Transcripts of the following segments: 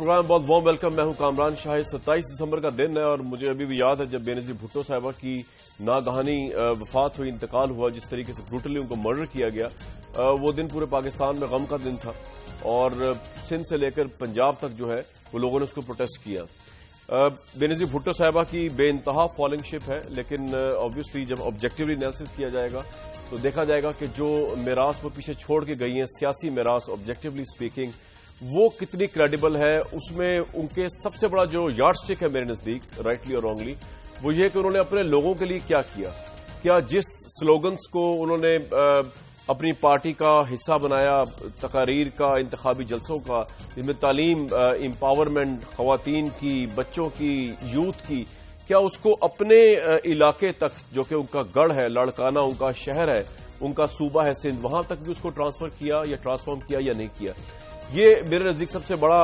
Programme بہت warm welcome. میں ہوں کامران شاہ. 27 دسمبر کا دن ہے اور مجھے ابھی بھی یاد ہے جب بے نظیر بھٹو صاحبہ کی ناگہانی وفات ہوئی, انتقال ہوا, جس طریقے سے بروٹلی ان کو مرڈر کیا گیا. وہ دن پورے پاکستان میں غم کا دن تھا اور سندھ سے لے کر پنجاب تک جو ہے وہ لوگوں نے اس کو پروٹیسٹ کیا. بے نظیر بھٹو صاحبہ کی بے انتہا فالنگ شپ ہے, لیکن آبویسلی جب آبجیکٹیولی انالیسس کیا جائے گا تو دیکھا جائے گا کہ جو میراث وہ پیچھے چھوڑ کے گئی ہیں, سیاسی میراث آبجیکٹیولی اسپیکنگ, وہ کتنی کریڈیبل ہے. اس میں ان کے سب سے بڑا جو یارڈ سٹک ہے میرے نزدیک, رائٹلی اور رانگلی, وہ یہ کہ انہوں نے اپنے لوگوں کے لیے کیا کیا. کیا جس سلوگنز کو انہوں نے اپنی پارٹی کا حصہ بنایا, تقاریر کا, انتخابی جلسوں کا, جس میں تعلیم, امپاورمنٹ, خواتین کی, بچوں کی, یوتھ کی, کیا اس کو اپنے علاقے تک جو کہ ان کا گڑھ ہے, لاڑکانہ ان کا شہر ہے, ان کا صوبہ ہے سندھ, وہاں تک بھی اس کو ٹرانسفر کیا یا ٹرانسفارم کیا یا نہیں کیا. یہ میرے نزدیک سب سے بڑا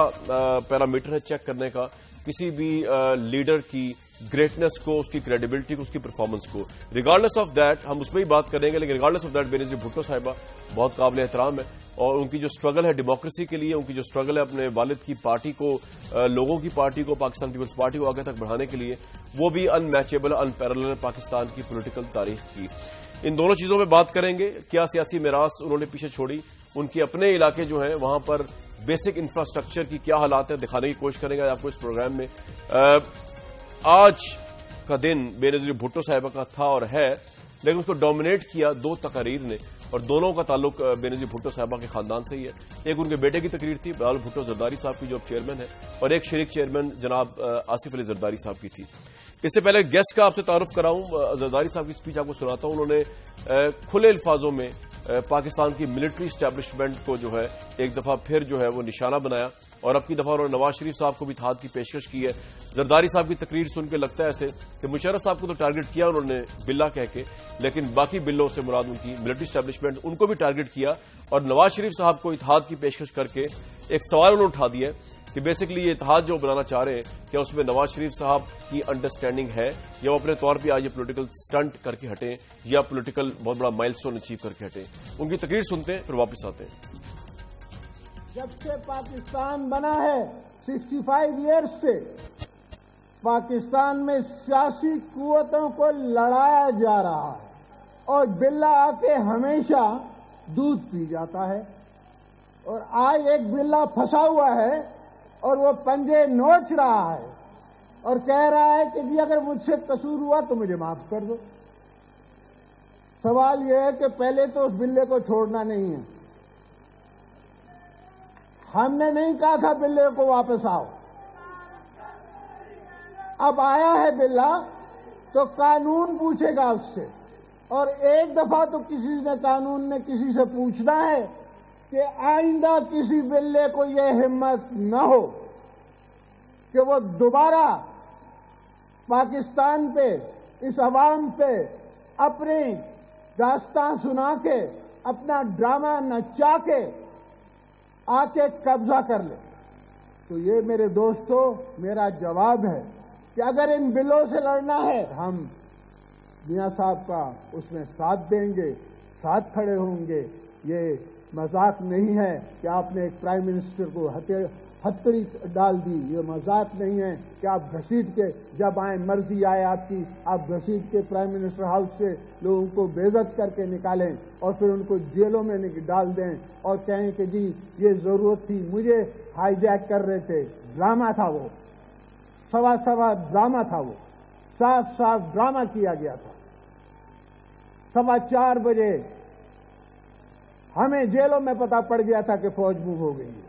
پیرامیٹر ہے چیک کرنے کا کسی بھی لیڈر کی گریٹنس کو, اس کی کریڈیبلٹی کو, اس کی پرفارمنس کو. ریگارڈلیس آف دیٹ, ہم اس پہ ہی بات کریں گے, لیکن ریگارڈلیس آف دیٹ بے نظیر بھٹو صاحبہ بہت قابل احترام ہے اور ان کی جو اسٹرگل ہے ڈیموکریسی کے لیے, ان کی جو اسٹرگل ہے اپنے والد کی پارٹی کو, لوگوں کی پارٹی کو, پاکستان پیپلز پارٹی کو آگے تک بڑھانے کے لیے, وہ بھی ان میچیبل, ان پیرلل پاکستان کی پولیٹیکل تاریخ کی. ان دونوں چیزوں پہ بات کریں گے. کیا سیاسی میراث انہوں نے پیچھے چھوڑی, ان کے اپنے علاقے جو ہیں وہاں پر بیسک انفراسٹرکچر کی کیا حالات ہیں, دکھانے کی کوشش کریں گے آپ کو اس پروگرام میں. آج کا دن بے نظیر بھٹو صاحبہ کا تھا اور ہے, لیکن اس کو ڈومینیٹ کیا دو تقاریر نے, اور دونوں کا تعلق بے نظیر بھٹو صاحبہ کے خاندان سے ہی ہے. ایک ان کے بیٹے کی تقریر تھی بلال بھٹو زرداری صاحب کی جو اب چیئرمین ہے, اور ایک شریک چیئرمین جناب آصف علی زرداری صاحب کی تھی. اس سے پہلے گیسٹ کا آپ سے تعارف کراؤں, زرداری صاحب کی اسپیچ آپ کو سناتا ہوں. انہوں نے کھلے الفاظوں میں پاکستان کی ملٹری اسٹیبلشمنٹ کو جو ہے ایک دفعہ پھر جو ہے وہ نشانہ بنایا, اور اب کی دفعہ انہوں نے نواز شریف صاحب کو بھی اتحاد کی پیشکش کی ہے. زرداری صاحب کی تقریر سن کے لگتا ہے ایسے کہ مشرف صاحب کو تو ٹارگٹ کیا انہوں نے بلا کہہ کے, لیکن باقی بلوں سے مراد ان کی ملٹری اسٹیبلشمنٹ, ان کو بھی ٹارگٹ کیا, اور نواز شریف صاحب کو اتحاد کی پیشکش کر کے ایک سوال انہوں نے اٹھا دیا کہ بیسکلی یہ اتحاد جو بنانا چاہ رہے ہیں کیا اس میں نواز شریف صاحب کی انڈرسٹینڈنگ ہے, یا وہ اپنے طور پہ آج یہ پولیٹیکل سٹنٹ کر کے ہٹیں, یا پولیٹیکل بہت بڑا مائل سٹون اچیو کر کے ہٹیں. ان کی تقریر سنتے ہیں پھر واپس آتے ہیں. جب سے پاکستان بنا ہے 65 ایئرز سے پاکستان میں سیاسی قوتوں کو لڑایا جا رہا ہے, اور بلا آ کے ہمیشہ دودھ پی جاتا ہے. اور آج ایک بلا پھنسا ہوا ہے اور وہ پنجے نوچ رہا ہے اور کہہ رہا ہے کہ جی اگر مجھ سے قصور ہوا تو مجھے معاف کر دو. سوال یہ ہے کہ پہلے تو اس بلے کو چھوڑنا نہیں ہے. ہم نے نہیں کہا تھا بلے کو واپس آؤ, اب آیا ہے بلا تو قانون پوچھے گا اس سے, اور ایک دفعہ تو کسی نے قانون نے کسی سے پوچھنا ہے کہ آئندہ کسی بلے کو یہ ہمت نہ ہو کہ وہ دوبارہ پاکستان پہ, اس عوام پہ اپنی داستان سنا کے, اپنا ڈرامہ نچا کے آ کے قبضہ کر لے. تو یہ میرے دوستو میرا جواب ہے کہ اگر ان بلوں سے لڑنا ہے, ہم میاں صاحب کا اس میں ساتھ دیں گے, ساتھ کھڑے ہوں گے. یہ مذاق نہیں ہے کہ آپ نے ایک پرائم منسٹر کو ہتھکڑی ڈال دی, یہ مذاق نہیں ہے کہ آپ گھسیٹ کے جب آئیں مرضی آئے آپ کی, آپ گھسیٹ کے پرائم منسٹر ہاؤس سے لوگوں کو بے عزت کر کے نکالیں اور پھر ان کو جیلوں میں ڈال دیں اور کہیں کہ جی یہ ضرورت تھی, مجھے ہائی جیک کر رہے تھے. ڈرامہ تھا وہ, سوا ڈرامہ تھا وہ, صاف ڈرامہ کیا گیا تھا. 4:15 بجے ہمیں جیلوں میں پتا پڑ گیا تھا کہ فوج موو ہو گئی ہے,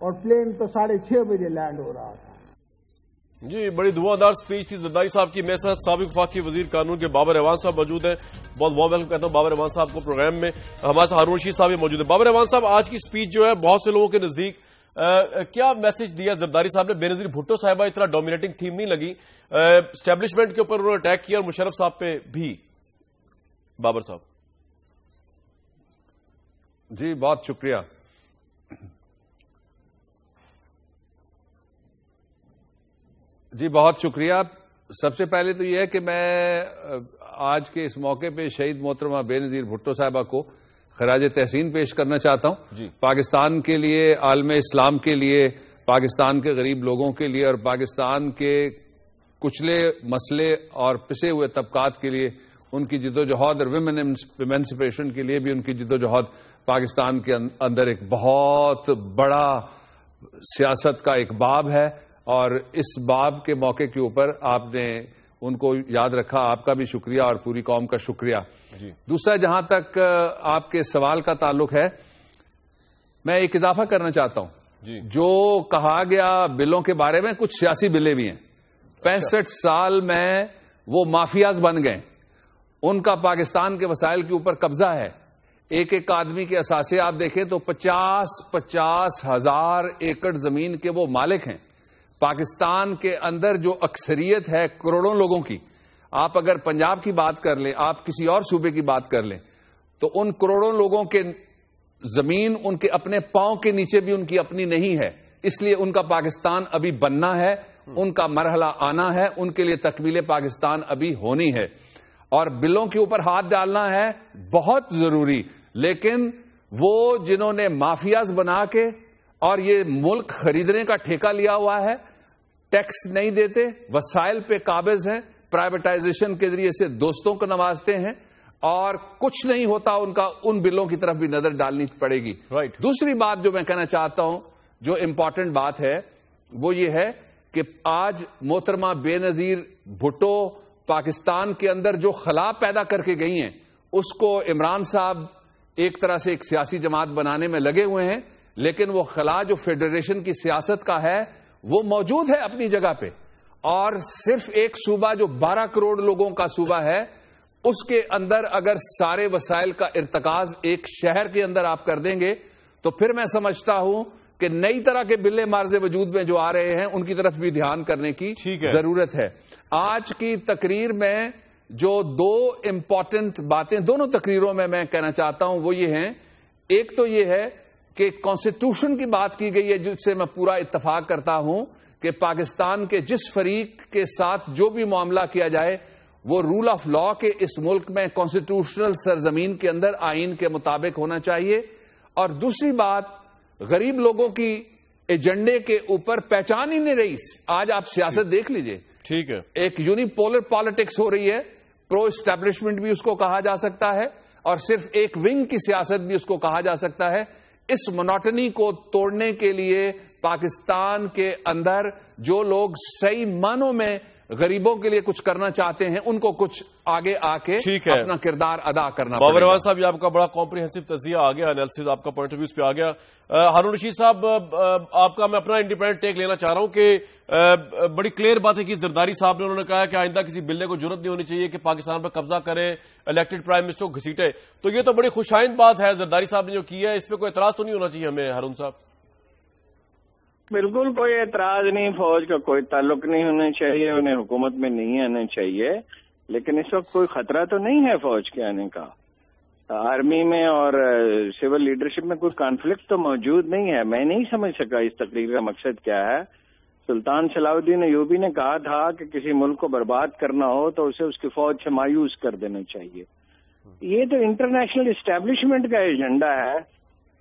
اور پلین تو 6:30 بجے لینڈ ہو رہا تھا. جی, بڑی دعادار سپیچ تھی زرداری صاحب کی. میرے ساتھ سابق وفاقی وزیر قانون کے بابر اعوان صاحب موجود ہیں. بہت وارم ویلکم کہتا ہوں بابر اعوان صاحب کو پروگرام میں. ہمارے ساتھ ہارون رشید صاحب بھی موجود ہیں. بابر اعوان صاحب, آج کی سپیچ جو ہے بہت سے لوگوں کے نزدیک کیا میسج دیا زرداری صاحب نے؟ بے نظیر بھٹو صاحبہ اتنا ڈومینیٹنگ تھیم نہیں لگی, اسٹیبلشمنٹ کے اوپر انہوں نے اٹیک کیا اور مشرف صاحب پہ بھی. بابر صاحب جی بہت شکریہ. جی بہت شکریہ. سب سے پہلے تو یہ ہے کہ میں آج کے اس موقع پہ شہید محترمہ بے نظیر بھٹو صاحبہ کو خراج تحسین پیش کرنا چاہتا ہوں. جی. پاکستان کے لیے, عالم اسلام کے لیے پاکستان کے غریب لوگوں کے لیے اور پاکستان کے کچلے مسئلے اور پسے ہوئے طبقات کے لیے ان کی جدوجہد اور ویمن ایمنسپیشن کے لیے بھی ان کی جدوجہد پاکستان کے اندر ایک بہت بڑا سیاست کا ایک باب ہے، اور اس باب کے موقع کے اوپر آپ نے ان کو یاد رکھا، آپ کا بھی شکریہ اور پوری قوم کا شکریہ۔ دوسرا، جہاں تک آپ کے سوال کا تعلق ہے، میں ایک اضافہ کرنا چاہتا ہوں۔ جو کہا گیا بلوں کے بارے میں، کچھ سیاسی بلیں بھی ہیں۔ 65 سال میں وہ مافیاز بن گئے، ان کا پاکستان کے وسائل کے اوپر قبضہ ہے۔ ایک ایک آدمی کے اثاثے آپ دیکھیں تو 50 ہزار ایکڑ زمین کے وہ مالک ہیں۔ پاکستان کے اندر جو اکثریت ہے کروڑوں لوگوں کی، آپ اگر پنجاب کی بات کر لیں، آپ کسی اور صوبے کی بات کر لیں، تو ان کروڑوں لوگوں کے زمین ان کے اپنے پاؤں کے نیچے بھی ان کی اپنی نہیں ہے۔ اس لیے ان کا پاکستان ابھی بننا ہے، ان کا مرحلہ آنا ہے، ان کے لیے تکمیل پاکستان ابھی ہونی ہے، اور بلوں کے اوپر ہاتھ ڈالنا ہے بہت ضروری۔ لیکن وہ جنہوں نے مافیاز بنا کے اور یہ ملک خریدنے کا ٹھیکہ لیا ہوا ہے، ٹیکس نہیں دیتے، وسائل پہ قابض ہیں، پرائیویٹائزیشن کے ذریعے سے دوستوں کو نوازتے ہیں، اور کچھ نہیں ہوتا ان کا، ان بلوں کی طرف بھی نظر ڈالنی پڑے گی۔ دوسری بات جو میں کہنا چاہتا ہوں، جو امپورٹنٹ بات ہے، وہ یہ ہے کہ آج محترمہ بے نظیر بھٹو پاکستان کے اندر جو خلا پیدا کر کے گئی ہیں، اس کو عمران صاحب ایک طرح سے ایک سیاسی جماعت بنانے میں لگے ہوئے ہیں، لیکن وہ خلا جو فیڈریشن کی سیاست کا ہے وہ موجود ہے اپنی جگہ پہ، اور صرف ایک صوبہ جو 12 کروڑ لوگوں کا صوبہ ہے، اس کے اندر اگر سارے وسائل کا ارتکاز ایک شہر کے اندر آپ کر دیں گے، تو پھر میں سمجھتا ہوں کہ نئی طرح کے بلے مارز وجود میں جو آ رہے ہیں ان کی طرف بھی دھیان کرنے کی ضرورت ہے۔ آج کی تقریر میں جو 2 امپورٹنٹ باتیں دونوں تقریروں میں کہنا چاہتا ہوں، وہ یہ ہیں، ایک تو یہ ہے کہ کانسٹیٹیوشن کی بات کی گئی ہے، جس سے میں پورا اتفاق کرتا ہوں کہ پاکستان کے جس فریق کے ساتھ جو بھی معاملہ کیا جائے، وہ رول آف لا کے اس ملک میں کانسٹیٹیوشنل سرزمین کے اندر آئین کے مطابق ہونا چاہیے۔ اور دوسری بات، غریب لوگوں کی ایجنڈے کے اوپر پہچان ہی نہیں رہی۔ آج آپ سیاست دیکھ لیجئے، ٹھیک ہے، ایک یونیپولر پالیٹکس ہو رہی ہے، پرو اسٹیبلشمنٹ بھی اس کو کہا جا سکتا ہے، اور صرف ایک ونگ کی سیاست بھی اس کو کہا جا سکتا ہے۔ اس مونوٹنی کو توڑنے کے لیے پاکستان کے اندر جو لوگ صحیح معنوں میں غریبوں کے لیے کچھ کرنا چاہتے ہیں، ان کو کچھ آگے آ کے اپنا کردار ادا کرنا پڑے گا۔ بابر احمد صاحب، یہ آپ کا بڑا کمپریہنسو تجزیہ آ گیا، انالیسز آپ کا پوائنٹ آف ویو پہ آ گیا۔ ہارون رشید صاحب، آپ کا میں اپنا انڈیپینڈنٹ ٹیک لینا چاہ رہا ہوں کہ بڑی کلیئر باتیں کی زرداری صاحب نے، انہوں نے کہا کہ آئندہ کسی بلے کو ضرورت نہیں ہونی چاہیے کہ پاکستان پر قبضہ کرے، الیکٹڈ پرائم منسٹر کو گھسیٹے، تو یہ تو بڑی خوشائند بات ہے زرداری صاحب نے جو کی ہے، اس پہ کوئی اعتراض تو نہیں ہونا چاہیے ہمیں ہارون صاحب؟ بالکل کوئی اعتراض نہیں، فوج کا کوئی تعلق نہیں ہونا چاہیے، انہیں حکومت میں نہیں آنا چاہیے، لیکن اس وقت کوئی خطرہ تو نہیں ہے فوج کے آنے کا۔ آرمی میں اور سول لیڈرشپ میں کوئی کانفلکٹ تو موجود نہیں ہے۔ میں نہیں سمجھ سکا اس تقریر کا مقصد کیا ہے۔ سلطان صلاح الدین ایوبی نے کہا تھا کہ کسی ملک کو برباد کرنا ہو تو اسے اس کی فوج سے مایوس کر دینا چاہیے۔ یہ تو انٹرنیشنل اسٹیبلشمنٹ کا ایجنڈا ہے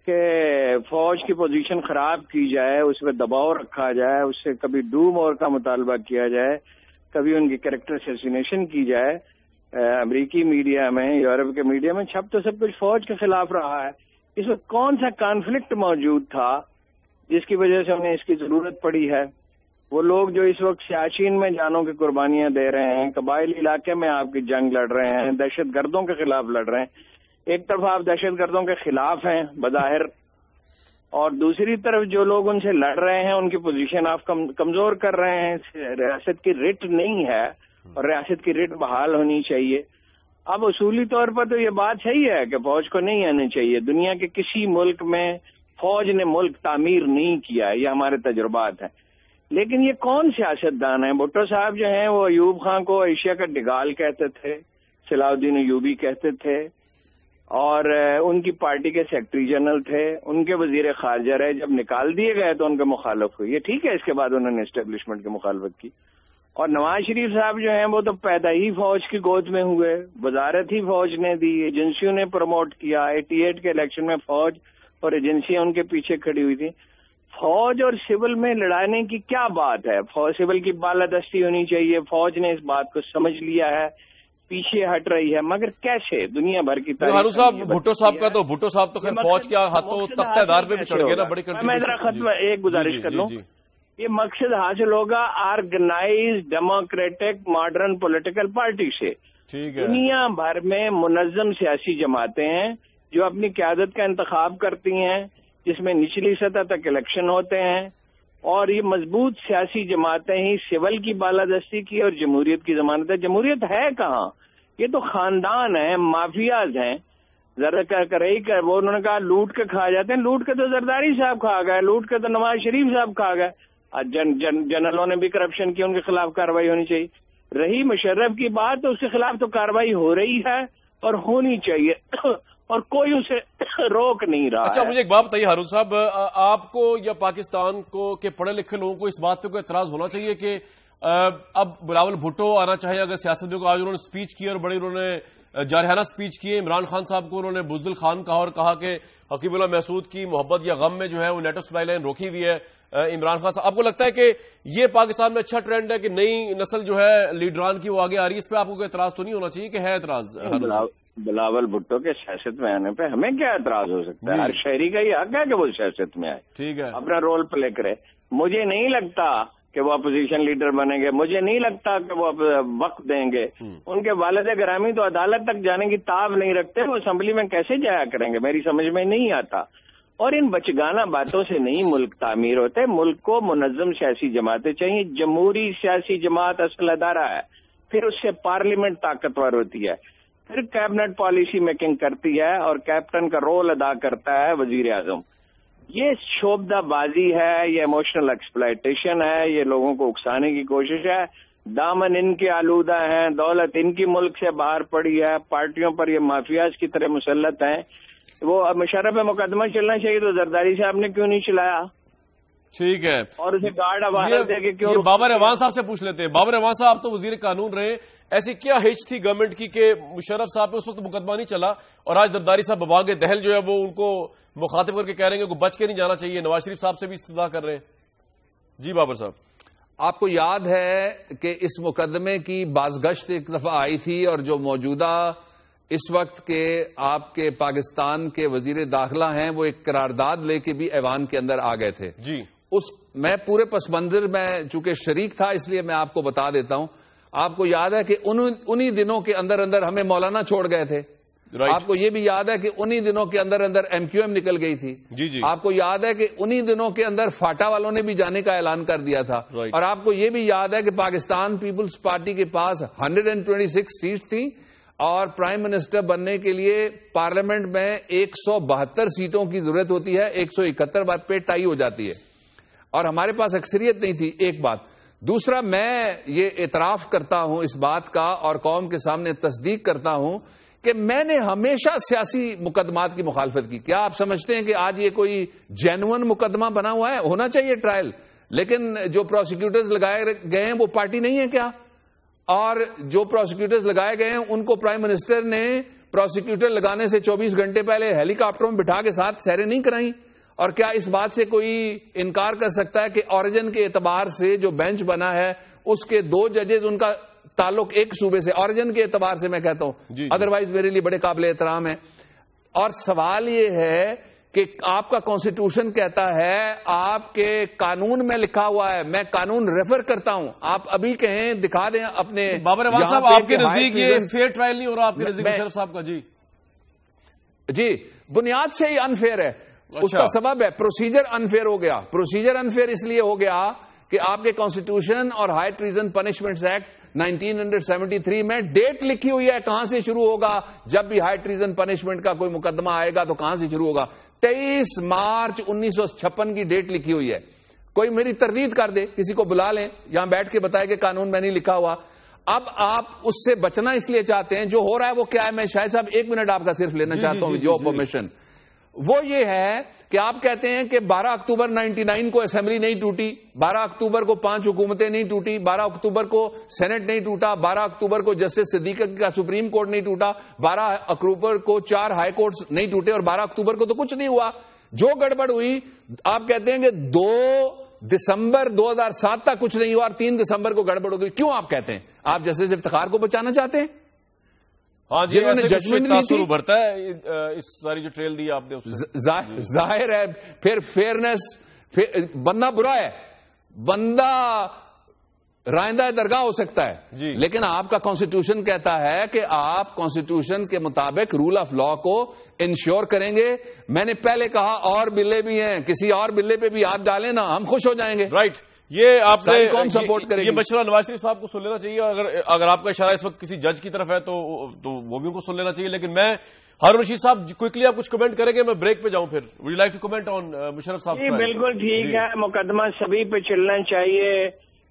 کہ فوج کی پوزیشن خراب کی جائے، اس پہ دباؤ رکھا جائے، اس سے کبھی ڈو مور کا مطالبہ کیا جائے، کبھی ان کی کریکٹر اسیسینیشن کی جائے۔ امریکی میڈیا میں، یورپ کے میڈیا میں چھپ تو سب کچھ فوج کے خلاف رہا ہے۔ اس وقت کون سا کانفلکٹ موجود تھا جس کی وجہ سے انہیں اس کی ضرورت پڑی ہے؟ وہ لوگ جو اس وقت سیاچین میں جانوں کی قربانیاں دے رہے ہیں، قبائلی علاقے میں آپ کی جنگ لڑ رہے ہیں، دہشت گردوں کے خلاف لڑ رہے ہیں، ایک طرف آپ دہشت گردوں کے خلاف ہیں بظاہر، اور دوسری طرف جو لوگ ان سے لڑ رہے ہیں ان کی پوزیشن آپ کمزور کر رہے ہیں۔ ریاست کی رٹ نہیں ہے اور ریاست کی رٹ بحال ہونی چاہیے۔ اب اصولی طور پر تو یہ بات صحیح ہے کہ فوج کو نہیں آنی چاہیے۔ دنیا کے کسی ملک میں فوج نے ملک تعمیر نہیں کیا، یہ ہمارے تجربات ہیں۔ لیکن یہ کون سیاستدان ہیں؟ بھٹو صاحب جو ہیں وہ ایوب خان کو ایشیا کا ڈگال کہتے تھے، صلاح الدین ایوبی کہتے تھے، اور ان کی پارٹی کے سیکرٹری جنرل تھے، ان کے وزیر خارجہ رہے، جب نکال دیے گئے تو ان کے مخالف ہوئے۔ یہ ٹھیک ہے، اس کے بعد انہوں نے اسٹیبلشمنٹ کی مخالفت کی۔ اور نواز شریف صاحب جو ہیں وہ تو پیدا ہی فوج کی گود میں ہوئے، وزارت ہی فوج نے دی، ایجنسیوں نے پروموٹ کیا، 88 کے الیکشن میں فوج اور ایجنسیاں ان کے پیچھے کھڑی ہوئی تھی۔ فوج اور سول میں لڑانے کی کیا بات ہے؟ سول کی بالادستی ہونی چاہیے. فوج نے اس بات کو سمجھ لیا ہے, پیچھے ہٹ رہی ہے, مگر کیسے؟ دنیا بھر کی تاریخ. ہارون صاحب, بھٹو صاحب کا تو بھٹو صاحب تو خیر فوج کے ہاتھوں تختہ دار پہ بھی چڑھ گئے نا, بڑی کنٹری. میں ذرا ختم ایک گزارش کر لوں. یہ مقصد حاصل ہوگا organise democratic modern political party سے. دنیا بھر میں منظم سیاسی جماعتیں ہیں جو اپنی قیادت کا انتخاب کرتی ہیں, جس میں نچلی سطح تک الیکشن ہوتے ہیں, اور یہ مضبوط سیاسی جماعتیں ہی سول کی بالادستی کی اور جمہوریت کی ضمانت ہے. جمہوریت ہے کہاں؟ یہ تو خاندان ہیں, مافیاز ہیں. ذرا وہ انہوں نے کہا لوٹ کے کھا جاتے ہیں. لوٹ کے تو زرداری صاحب کھا گئے, لوٹ کے تو نواز شریف صاحب کھا گئے. جنرلوں نے بھی کرپشن کی, ان کے خلاف کارروائی ہونی چاہیے. رہی مشرف کی بات, تو اس کے خلاف تو کارروائی ہو رہی ہے اور ہونی چاہیے, اور کوئی اسے روک نہیں رہا. اچھا, مجھے ایک بات بتائیے ہارون صاحب, آپ کو یا پاکستان کو کہ پڑھے لکھے لوگوں کو اس بات پہ کوئی اعتراض ہونا چاہیے کہ اب بلاول بھٹو آنا چاہے اگر سیاست کو؟ آج انہوں نے اسپیچ کی اور بڑی انہوں نے جارحانہ اسپیچ کی. عمران خان صاحب کو انہوں نے بزدل خان کہا اور کہا کہ حکیم اللہ محسود کی محبت یا غم میں جو ہے وہ نیٹو سپلائی لائن روکی ہوئی ہے. عمران خان صاحب, آپ کو لگتا ہے کہ یہ پاکستان میں اچھا ٹرینڈ ہے کہ نئی نسل جو ہے لیڈران کی وہ آگے آ رہی ہے؟ اس پہ آپ کو کوئی اعتراض تو نہیں ہونا چاہیے کہ ہے اعتراض؟ بلاول بھٹو کے سیاست میں آنے پہ ہمیں کیا اعتراض ہو سکتا ہے؟ ہر شہری کا یہ حق ہے کہ وہ سیاست میں آئے, ٹھیک ہے, اپنا رول پلے کرے. مجھے نہیں لگتا کہ وہ اپوزیشن لیڈر بنیں گے, مجھے نہیں لگتا کہ وہ وقت دیں گے. ان کے والد گرامی تو عدالت تک جانے کی تاب نہیں رکھتے, وہ اسمبلی میں کیسے جایا کریں گے؟ میری سمجھ میں نہیں آتا. اور ان بچگانہ باتوں سے نہیں ملک تعمیر ہوتے. ملک کو منظم سیاسی جماعتیں چاہیے. جمہوری سیاسی جماعت اصل ادارہ ہے, پھر اس سے پارلیمنٹ طاقتور ہوتی ہے, پھر کیبنٹ پالیسی میکنگ کرتی ہے, اور کیپٹن کا رول ادا کرتا ہے وزیر اعظم. یہ شوبدہ بازی ہے, یہ ایموشنل ایکسپلائٹیشن ہے, یہ لوگوں کو اکسانے کی کوشش ہے. دامن ان کے آلودہ ہیں, دولت ان کی ملک سے باہر پڑی ہے, پارٹیوں پر یہ مافیاز کی طرح مسلط ہیں. وہ مشرف مقدمہ چلنا چاہیے تو زرداری صاحب نے کیوں نہیں چلایا؟ ٹھیک ہے, اور اسے گارڈ عوارض دے کے کیوں؟ بابر اعوان صاحب سے پوچھ لیتے ہیں. بابر اعوان صاحب, آپ تو وزیر قانون رہے, ایسی کیا ہچ تھی گورنمنٹ کی کہ مشرف صاحب پہ اس وقت مقدمہ نہیں چلا اور آج زرداری صاحب بباغ دہل جو ہے وہ ان کو مخاطب کر کے کہہ رہے ہیں کہ بچ کے نہیں جانا چاہیے, نواز شریف صاحب سے بھی استدعا کر رہے ہیں؟ جی بابر صاحب, آپ کو یاد ہے کہ اس مقدمے کی بازگشت ایک دفعہ آئی تھی, اور جو موجودہ اس وقت کے آپ کے پاکستان کے وزیر داخلہ ہیں وہ ایک قرارداد لے کے بھی ایوان کے اندر آ گئے تھے. جی, میں پورے پس منظر میں چونکہ شریک تھا اس لیے میں آپ کو بتا دیتا ہوں. آپ کو یاد ہے کہ انہی دنوں کے اندر اندر ہمیں مولانا چھوڑ گئے تھے. آپ کو یہ بھی یاد ہے کہ انہی دنوں کے اندر اندر ایم کیو ایم نکل گئی تھی. جی, آپ کو یاد ہے کہ انہی دنوں کے اندر فاٹا والوں نے بھی جانے کا اعلان کر دیا تھا. اور آپ کو یہ بھی یاد ہے کہ پاکستان پیپلز پارٹی کے پاس 126 سیٹس تھیں, اور پرائم منسٹر بننے کے لیے پارلیمنٹ میں 172 سیٹوں کی ضرورت ہوتی ہے, 171 بات پہ ٹائی ہو جاتی ہے, اور ہمارے پاس اکثریت نہیں تھی. ایک بات. دوسرا, میں یہ اعتراف کرتا ہوں اس بات کا اور قوم کے سامنے تصدیق کرتا ہوں کہ میں نے ہمیشہ سیاسی مقدمات کی مخالفت کی. کیا آپ سمجھتے ہیں کہ آج یہ کوئی جینون مقدمہ بنا ہوا ہے؟ ہونا چاہیے ٹرائل, لیکن جو پروسیکیوٹرز لگائے گئے ہیں وہ پارٹی نہیں ہے کیا؟ اور جو پروسیکیوٹرز لگائے گئے ہیں ان کو پرائم منسٹر نے پروسیکیوٹر لگانے سے 24 گھنٹے پہلے ہیلی کاپٹروں میں بٹھا کے ساتھ سیریں نہیں کرائیں؟ اور کیا اس بات سے کوئی انکار کر سکتا ہے کہ اوریجن کے اعتبار سے جو بینچ بنا ہے اس کے 2 ججز ان کا تعلق ایک صوبے سے, اوریجن کے اعتبار سے میں کہتا ہوں, ادروائز میرے لیے بڑے قابل احترام ہے. اور سوال یہ ہے کہ آپ کا کانسٹیٹیوشن کہتا ہے, آپ کے قانون میں لکھا ہوا ہے, میں قانون ریفر کرتا ہوں, آپ ابھی کہیں دکھا دیں اپنے. بابر اعوان صاحب, آپ کے نزدیک یہ فیئر ٹرائل نہیں ہو رہا آپ کے نزدیک مشرف صاحب کا؟ جی, بنیاد سے ہی انفیئر ہے. اس کا سبب ہے پروسیجر انفیئر ہو گیا. پروسیجر انفیئر اس لیے ہو گیا کہ آپ کے کانسٹیٹیوشن اور ہائی ٹریزن پنشمنٹس ایکٹ 1973 میں ڈیٹ لکھی ہوئی ہے کہاں سے شروع ہوگا. جب بھی ہائی ٹریزن پنشمنٹ کا کوئی مقدمہ آئے گا تو کہاں سے شروع ہوگا. 23 مارچ 1956 کی ڈیٹ لکھی ہوئی ہے. کوئی میری تردید کر دے, کسی کو بلا لیں یہاں بیٹھ کے بتائے کہ قانون میں نہیں لکھا ہوا. اب آپ اس سے بچنا اس لیے چاہتے ہیں, جو ہو رہا ہے وہ کیا ہے؟ میں شاید صاحب 1 منٹ آپ کا صرف لینا چاہتا ہوں, جو پرمیشن. وہ یہ ہے کہ آپ کہتے ہیں کہ 12 اکتوبر 99 کو اسمبلی نہیں ٹوٹی, 12 اکتوبر کو 5 حکومتیں نہیں ٹوٹی, 12 اکتوبر کو سینٹ نہیں ٹوٹا, 12 اکتوبر کو جسٹس صدیقی کا سپریم کورٹ نہیں ٹوٹا, 12 اکتوبر کو 4 ہائی کورٹس نہیں ٹوٹے, اور 12 اکتوبر کو تو کچھ نہیں ہوا. جو گڑبڑ ہوئی آپ کہتے ہیں کہ 2 دسمبر 2007 تک کچھ نہیں ہوا اور 3 دسمبر کو گڑبڑ ہو گئی. کیوں آپ کہتے ہیں؟ آپ جسٹس افتخار کو بچانا چاہتے ہیں؟ ہاں جی، جنہوں نے ججمنٹ لی تھی. ابھرتا ہے اس ساری جو ٹریل دی آپ نے. ظاہر ہے پھر فیئرنیس. بندہ برا ہے، بندہ رائندہ درگاہ ہو سکتا ہے جی، لیکن آپ کا کانسٹیٹیوشن کہتا ہے کہ آپ کانسٹیٹیوشن کے مطابق رول آف لا کو انشور کریں گے. میں نے پہلے کہا اور بلے بھی ہیں، کسی اور بلے پہ بھی ہاتھ ڈالیں نا، ہم خوش ہو جائیں گے. رائٹ. یہ آپ نے قوم سپورٹ کرے گی. یہ مشورہ نواز شریف صاحب کو سن لینا چاہیے. اگر آپ کا اشارہ اس وقت کسی جج کی طرف ہے تو وہ بھی ان کو سن لینا چاہیے. لیکن میں ہارون رشید صاحب کوئکلی آپ کچھ کمنٹ کریں گے، میں بریک پہ جاؤں. پھر would you like to comment on Musharraf صاحب؟ جی بالکل ٹھیک ہے، مقدمہ سبھی پہ چلنا چاہیے.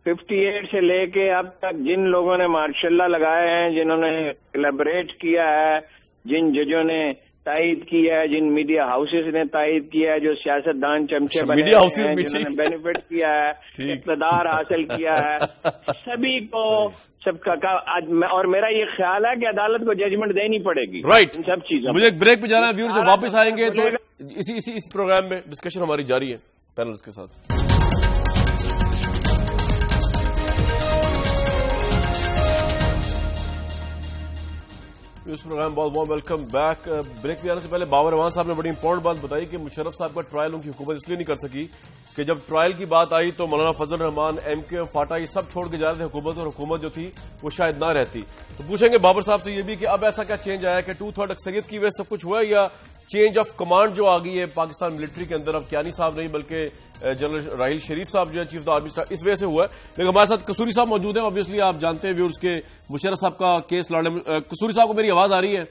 58 سے لے کے اب تک جن لوگوں نے ماشاء اللہ لگائے ہیں، جنہوں نے کلیبریٹ کیا ہے، جن ججوں نے تائید کیا ہے، جن میڈیا ہاؤسز نے تائید کیا ہے، جو سیاست دان چمچے بنے میڈیا ہاؤسز ہیں، بھی جنہوں نے بینیفٹ کیا ہے، اقتدار حاصل کیا ہے، سبھی کو سب کا. اور میرا یہ خیال ہے کہ عدالت کو ججمنٹ دینی پڑے گی. رائٹ. ان سب چیزوں مجھے ایک بریک پہ جانا ہے. ویورز جب واپس آئیں گے تو اسی پروگرام میں ڈسکشن ہماری جاری ہے پینلز کے ساتھ. اس پروگرام بہت بہت ویلکم بیک. بریک پہ آنے سے پہلے بابر اعوان صاحب نے بڑی امپورٹنٹ بات بتائی کہ مشرف صاحب کا ٹرائل ان کی حکومت اس لیے نہیں کر سکی کہ جب ٹرائل کی بات آئی تو مولانا فضل الرحمان، ایم کے، فاٹا، یہ سب چھوڑ کے جا رہے تھے حکومت، اور حکومت جو تھی وہ شاید نہ رہتی. تو پوچھیں گے بابر صاحب سے یہ بھی کہ اب ایسا کیا چینج آیا کہ 2/3 اکثریت کی وجہ سے سب کچھ ہوا ہے، یا چینج آف کمانڈ جو آ گئی ہے پاکستان ملٹری کے اندر، اب کیانی صاحب نہیں بلکہ جنرل راحیل شریف صاحب جو ہے chief of the army staff, اس وجہ سے ہوا ہے. لیکن ہمارے ساتھ قصوری صاحب موجود ہیں. obviously آپ جانتے ہیں ویورز کے مشرف صاحب کا کیس لڑنے. قصوری صاحب کو میری آواز آ رہی ہے؟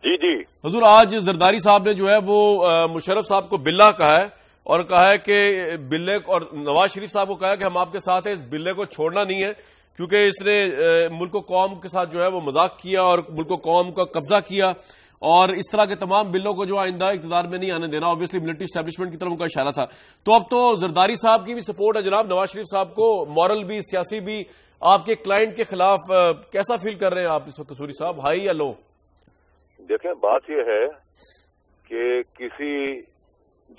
جی جی حضور، آج زرداری صاحب نے جو ہے وہ مشرف صاحب کو بلہ کہا ہے، اور کہا ہے کہ بلے، اور نواز شریف صاحب کو کہا ہے کہ ہم آپ کے ساتھ ہیں، اس بلے کو چھوڑنا نہیں ہے کیونکہ اس نے ملک و قوم کے ساتھ جو ہے وہ مذاق کیا اور ملک و قوم کا قبضہ کیا، اور اس طرح کے تمام بلوں کو جو آئندہ اقتدار میں نہیں آنے دینا. obviously ملٹری اسٹیبلشمنٹ کی طرف ان کا اشارہ تھا. تو اب تو زرداری صاحب کی بھی سپورٹ ہے جناب نواز شریف صاحب کو، مورل بھی، سیاسی بھی. آپ کے کلائنٹ کے خلاف کیسا فیل کر رہے ہیں آپ اس وقت قصوری صاحب، ہائی یا لو؟ دیکھیں، بات یہ ہے کہ کسی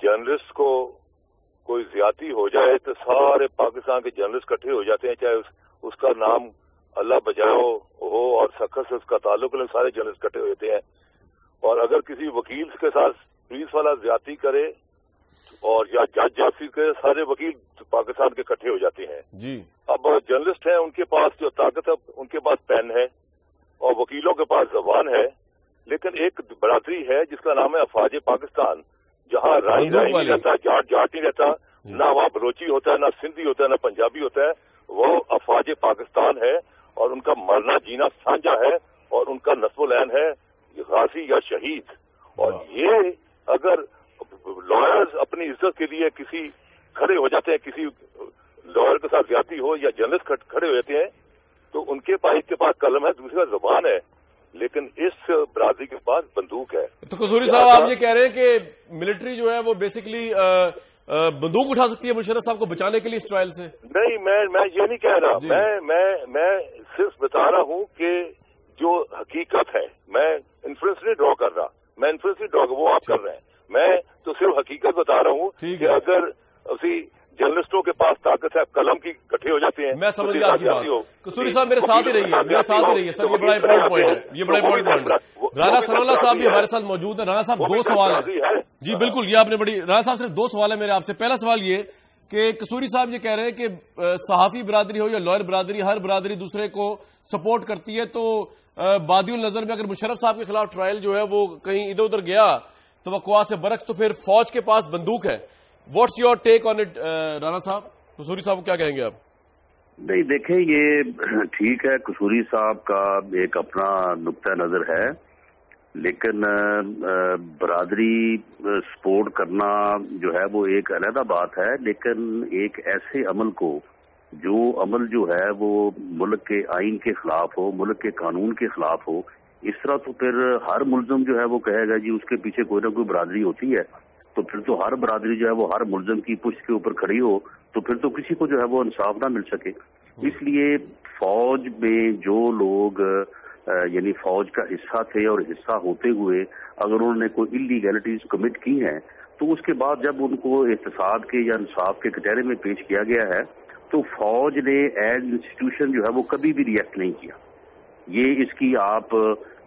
جرنلسٹ کو کوئی زیادتی ہو جائے تو سارے پاکستان کے جرنلسٹ اکٹھے ہو جاتے ہیں، چاہے اس کا نام اللہ بچائے ہو اور سخت سے اس کا تعلق ہے، سارے جرنلسٹ اکٹھے ہو جاتے ہیں. اور اگر کسی وکیل کے ساتھ پولیس والا زیادتی کرے اور یا جج جاسوسی کرے، سارے وکیل پاکستان کے اکٹھے ہو جاتے ہیں. جی. اب جرنلسٹ ہیں، ان کے پاس جو طاقت ہے ان کے پاس پین ہے اور وکیلوں کے پاس زبان ہے. لیکن ایک برادری ہے جس کا نام ہے افواج پاکستان، جہاں رائی نہیں رہتا، جاٹ نہیں رہتا، نہ وہاں بلوچی ہوتا ہے، نہ سندھی ہوتا ہے، نہ پنجابی ہوتا ہے. وہ افواج پاکستان ہے اور ان کا مرنا جینا سانجا ہے اور ان کا نسب العین ہے غازی یا شہید. اور یہ اگر لائرز اپنی عزت کے لیے کسی کھڑے ہو جاتے ہیں، کسی لائر کے ساتھ زیادتی ہو یا جرنلسٹ کھڑے ہو جاتے ہیں، تو ان کے پاس قلم ہے، دوسری کا زبان ہے، لیکن اس برادری کے پاس بندوق ہے. تو قصوری صاحب آپ یہ کہہ رہے ہیں کہ ملٹری جو ہے وہ بیسیکلی بندوق اٹھا سکتی ہے مشرف صاحب کو بچانے کے لیے اس ٹرائل سے؟ نہیں، میں یہ نہیں کہہ رہا. میں صرف بتا رہا ہوں کہ جو حقیقت ہے، میں انفلوئنس نہیں ڈرا کر رہا، وہ آپ کر رہے ہیں. میں تو صرف حقیقت بتا رہا ہوں کہ اگر اسی جرنلسٹوں کے پاس طاقت ہے، قلم کی اکٹھے ہو جاتے ہیں. میں سمجھ گیا آپ کی بات. قصوری صاحب میرے ساتھ ہی رہیے سر، یہ بڑا امپورٹنٹ پوائنٹ ہے. رانا ثناء اللہ صاحب بھی ہمارے ساتھ موجود ہیں. رانا صاحب 2 سوال ہیں. جی بالکل، یہ آپ نے رانا صاحب صرف 2 سوال ہے میرے آپ سے. پہلا سوال یہ کہ قصوری صاحب یہ کہہ رہے ہیں کہ صحافی برادری ہو یا لائر برادری، ہر برادری دوسرے کو سپورٹ کرتی ہے. تو بادی النظر میں اگر مشرف صاحب کے خلاف ٹرائل جو ہے وہ کہیں ادھر ادھر گیا توقعات سے برعکس، تو پھر فوج کے پاس بندوق ہے. What's your take on it Rana صاحب؟ قصوری صاحب کو کیا کہیں گے آپ؟ نہیں دیکھیں، یہ ٹھیک ہے، قصوری صاحب کا ایک اپنا نقطہ نظر ہے، لیکن برادری سپورٹ کرنا جو ہے وہ ایک علیحدہ بات ہے. لیکن ایک ایسے عمل کو جو ہے وہ ملک کے آئین کے خلاف ہو، ملک کے قانون کے خلاف ہو، اس طرح تو پھر ہر ملزم جو ہے وہ کہے گا جی اس کے پیچھے کوئی نہ کوئی برادری ہوتی ہے، تو پھر تو ہر برادری جو ہے وہ ہر ملزم کی پشت کے اوپر کھڑی ہو تو پھر تو کسی کو جو ہے وہ انصاف نہ مل سکے. اس لیے فوج میں جو لوگ یعنی فوج کا حصہ تھے اور حصہ ہوتے ہوئے اگر انہوں نے کوئی انلیگیلٹیز کمٹ کی ہیں تو اس کے بعد جب ان کو احتساب کے یا انصاف کے کچہرے میں پیش کیا گیا ہے تو فوج نے ایز انسٹیٹیوشن جو ہے وہ کبھی بھی ریئیکٹ نہیں کیا. یہ اس کی آپ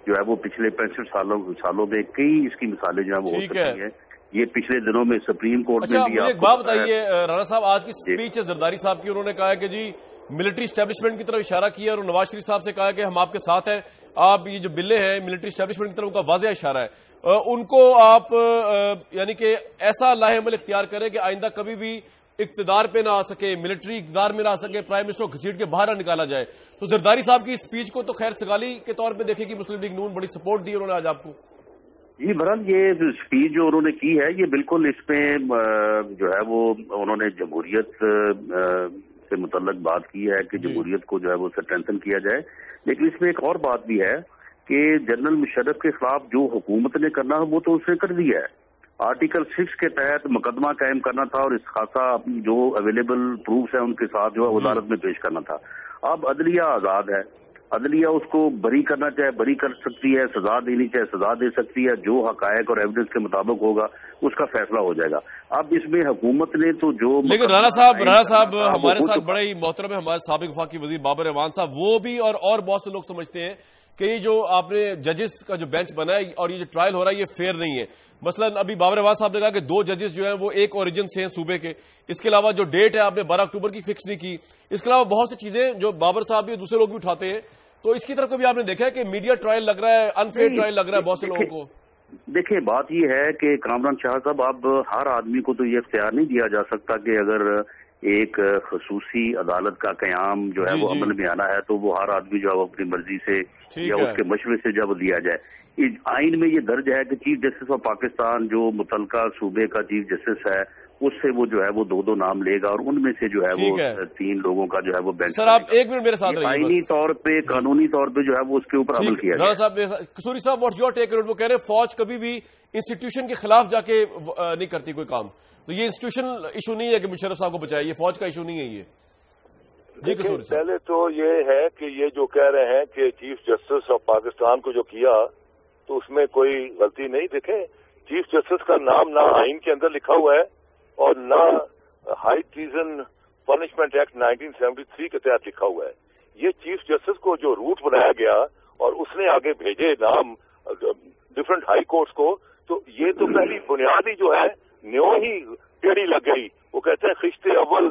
جو ہے وہ پچھلے 65 سالوں میں کئی اس کی مثالیں جو ہے وہ ہو سکتی ہیں. یہ پچھلے دنوں میں سپریم کورٹ میں بھی. ایک بات بتائیے رانا صاحب، آج کی اسپیچ ہے زرداری صاحب کی، انہوں نے کہا ہے کہ جی ملٹری اسٹیبلشمنٹ کی طرف اشارہ کیا اور نواز شریف صاحب سے کہا کہ ہم آپ کے ساتھ ہیں. آپ یہ جو بلے ہیں ملٹری اسٹیبلشمنٹ کی طرف کا واضح اشارہ ہے. ان کو آپ یعنی کہ ایسا لاہ عمل اختیار کریں کہ آئندہ کبھی بھی اقتدار پہ نہ آ سکے، ملٹری اقتدار میں نہ آ سکے، پرائم منسٹر کو گھسیٹ کے باہر نہ نکالا جائے. تو زرداری صاحب کی اسپیچ کو تو خیر سگالی کے طور پہ دیکھے کہ مسلم لیگ نون بڑی سپورٹ دی انہوں نے آج آپ کو. جی بہرحال یہ اسپیچ جو انہوں نے کی ہے یہ بالکل اس میں جو ہے وہ انہوں نے جمہوریت سے متعلق بات کی ہے کہ جمہوریت کو جو ہے وہ اسٹرینتھن کیا جائے. لیکن اس میں ایک اور بات بھی ہے کہ جنرل مشرف کے خلاف جو حکومت نے کرنا ہے وہ تو اس نے کر دیا ہے. آرٹیکل 6 کے تحت مقدمہ قائم کرنا تھا اور اس خاصا جو اویلیبل پروفس ہیں ان کے ساتھ جو ہے عدالت میں پیش کرنا تھا. اب عدلیہ آزاد ہے، عدلیہ اس کو بری کرنا چاہے بری کر سکتی ہے، سزا دینی چاہے سزا دے سکتی ہے. جو حقائق اور ایویڈنس کے مطابق ہوگا اس کا فیصلہ ہو جائے گا. اب اس میں حکومت نے تو جو لیکن رانا صاحب ہمارے ساتھ بڑے ہی محترم ہیں ہمارے سابق وفاقی وزیر بابر اعوان صاحب، وہ بھی اور بہت سے لوگ سمجھتے ہیں کہ یہ جو آپ نے ججز کا جو بینچ بنا ہے اور یہ جو ٹرائل ہو رہا ہے یہ فیئر نہیں ہے. مثلا ابھی بابر اعوان صاحب نے کہا کہ 2 ججز جو ہیں وہ ایک اوریجن سے ہیں صوبے کے. اس کے علاوہ جو ڈیٹ ہے آپ نے 12 اکتوبر کی فکس نہیں کی. اس کے علاوہ بہت سی چیزیں جو بابر صاحب بھی دوسرے لوگ بھی اٹھاتے ہیں. تو اس کی طرف بھی آپ نے دیکھا ہے کہ میڈیا ٹرائل لگ رہا ہے، انفیئر ٹرائل لگ رہا ہے بہت سے لوگوں کو. دیکھیں بات یہ ہے کہ کامران شاہ صاحب اب ہر آدمی کو تو یہ اختیار نہیں دیا جا سکتا کہ اگر ایک خصوصی عدالت کا قیام جو ہے وہ عمل میں آنا ہے تو وہ ہر آدمی جو ہے وہ اپنی مرضی سے یا اس کے مشورے سے جب دیا جائے. آئین میں یہ درج ہے کہ چیف جسٹس آف پاکستان جو متعلقہ صوبے کا چیف جسٹس ہے اس سے وہ جو ہے وہ 2 نام لے گا اور ان میں سے جو ہے وہ 3 لوگوں کا جو ہے وہ بینچ. سر آپ ایک منٹ میرے ساتھ رہیے. آئینی طور پہ قانونی طور پہ جو ہے وہ اس کے اوپر عمل کیا جائے. صاحب قصوری صاحب واٹس یور ٹیک؟ وہ کہہ رہے ہیں فوج کبھی بھی انسٹیٹیوشن کے خلاف جا کے نہیں کرتی کوئی کام. تو یہ انسٹیٹیوشنل ایشو نہیں ہے کہ مشرف صاحب کو بچائے، یہ فوج کا ایشو نہیں ہے. یہ پہلے تو یہ ہے کہ یہ جو کہہ رہے ہیں کہ چیف جسٹس آف پاکستان کو جو کیا تو اس میں کوئی غلطی نہیں. دیکھیں چیف جسٹس کا نام نہ آئین کے اندر لکھا ہوا ہے اور نہ ہائی ٹریزن پنشمنٹ ایکٹ 1973 کے تحت لکھا ہوا ہے. یہ چیف جسٹس کو جو روٹ بنایا گیا اور اس نے آگے بھیجے نام ڈفرنٹ ہائی کورٹس کو، تو یہ تو پہلی بنیاد ہی جو ہے نیو ہی ٹیڑھی لگ گئی. وہ کہتے ہیں خشتے اول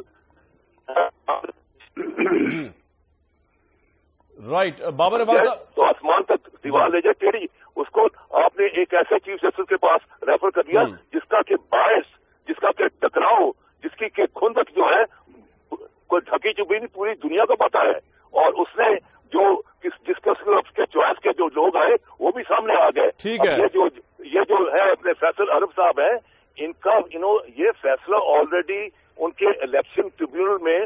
رائٹ بابر تو آسمان تک دیوار لے جائے ٹیڑھی. اس کو آپ نے ایک ایسے چیف جسٹس کے پاس ریفر کر دیا جس کا کہ باعث، جس کا کہ ٹکراؤ، جس کی کہ کھندک جو ہے کوئی ڈھکی چپی نہیں پوری دنیا کو پتا ہے. اور اس نے جو جس کے چوائس کے جو لوگ آئے وہ بھی سامنے آ گئے. ٹھیک ہے. یہ جو ہے اپنے فیصل عرب صاحب ہیں، ان کا یہ فیصلہ آلریڈی ان کے الیکشن ٹریبیونل میں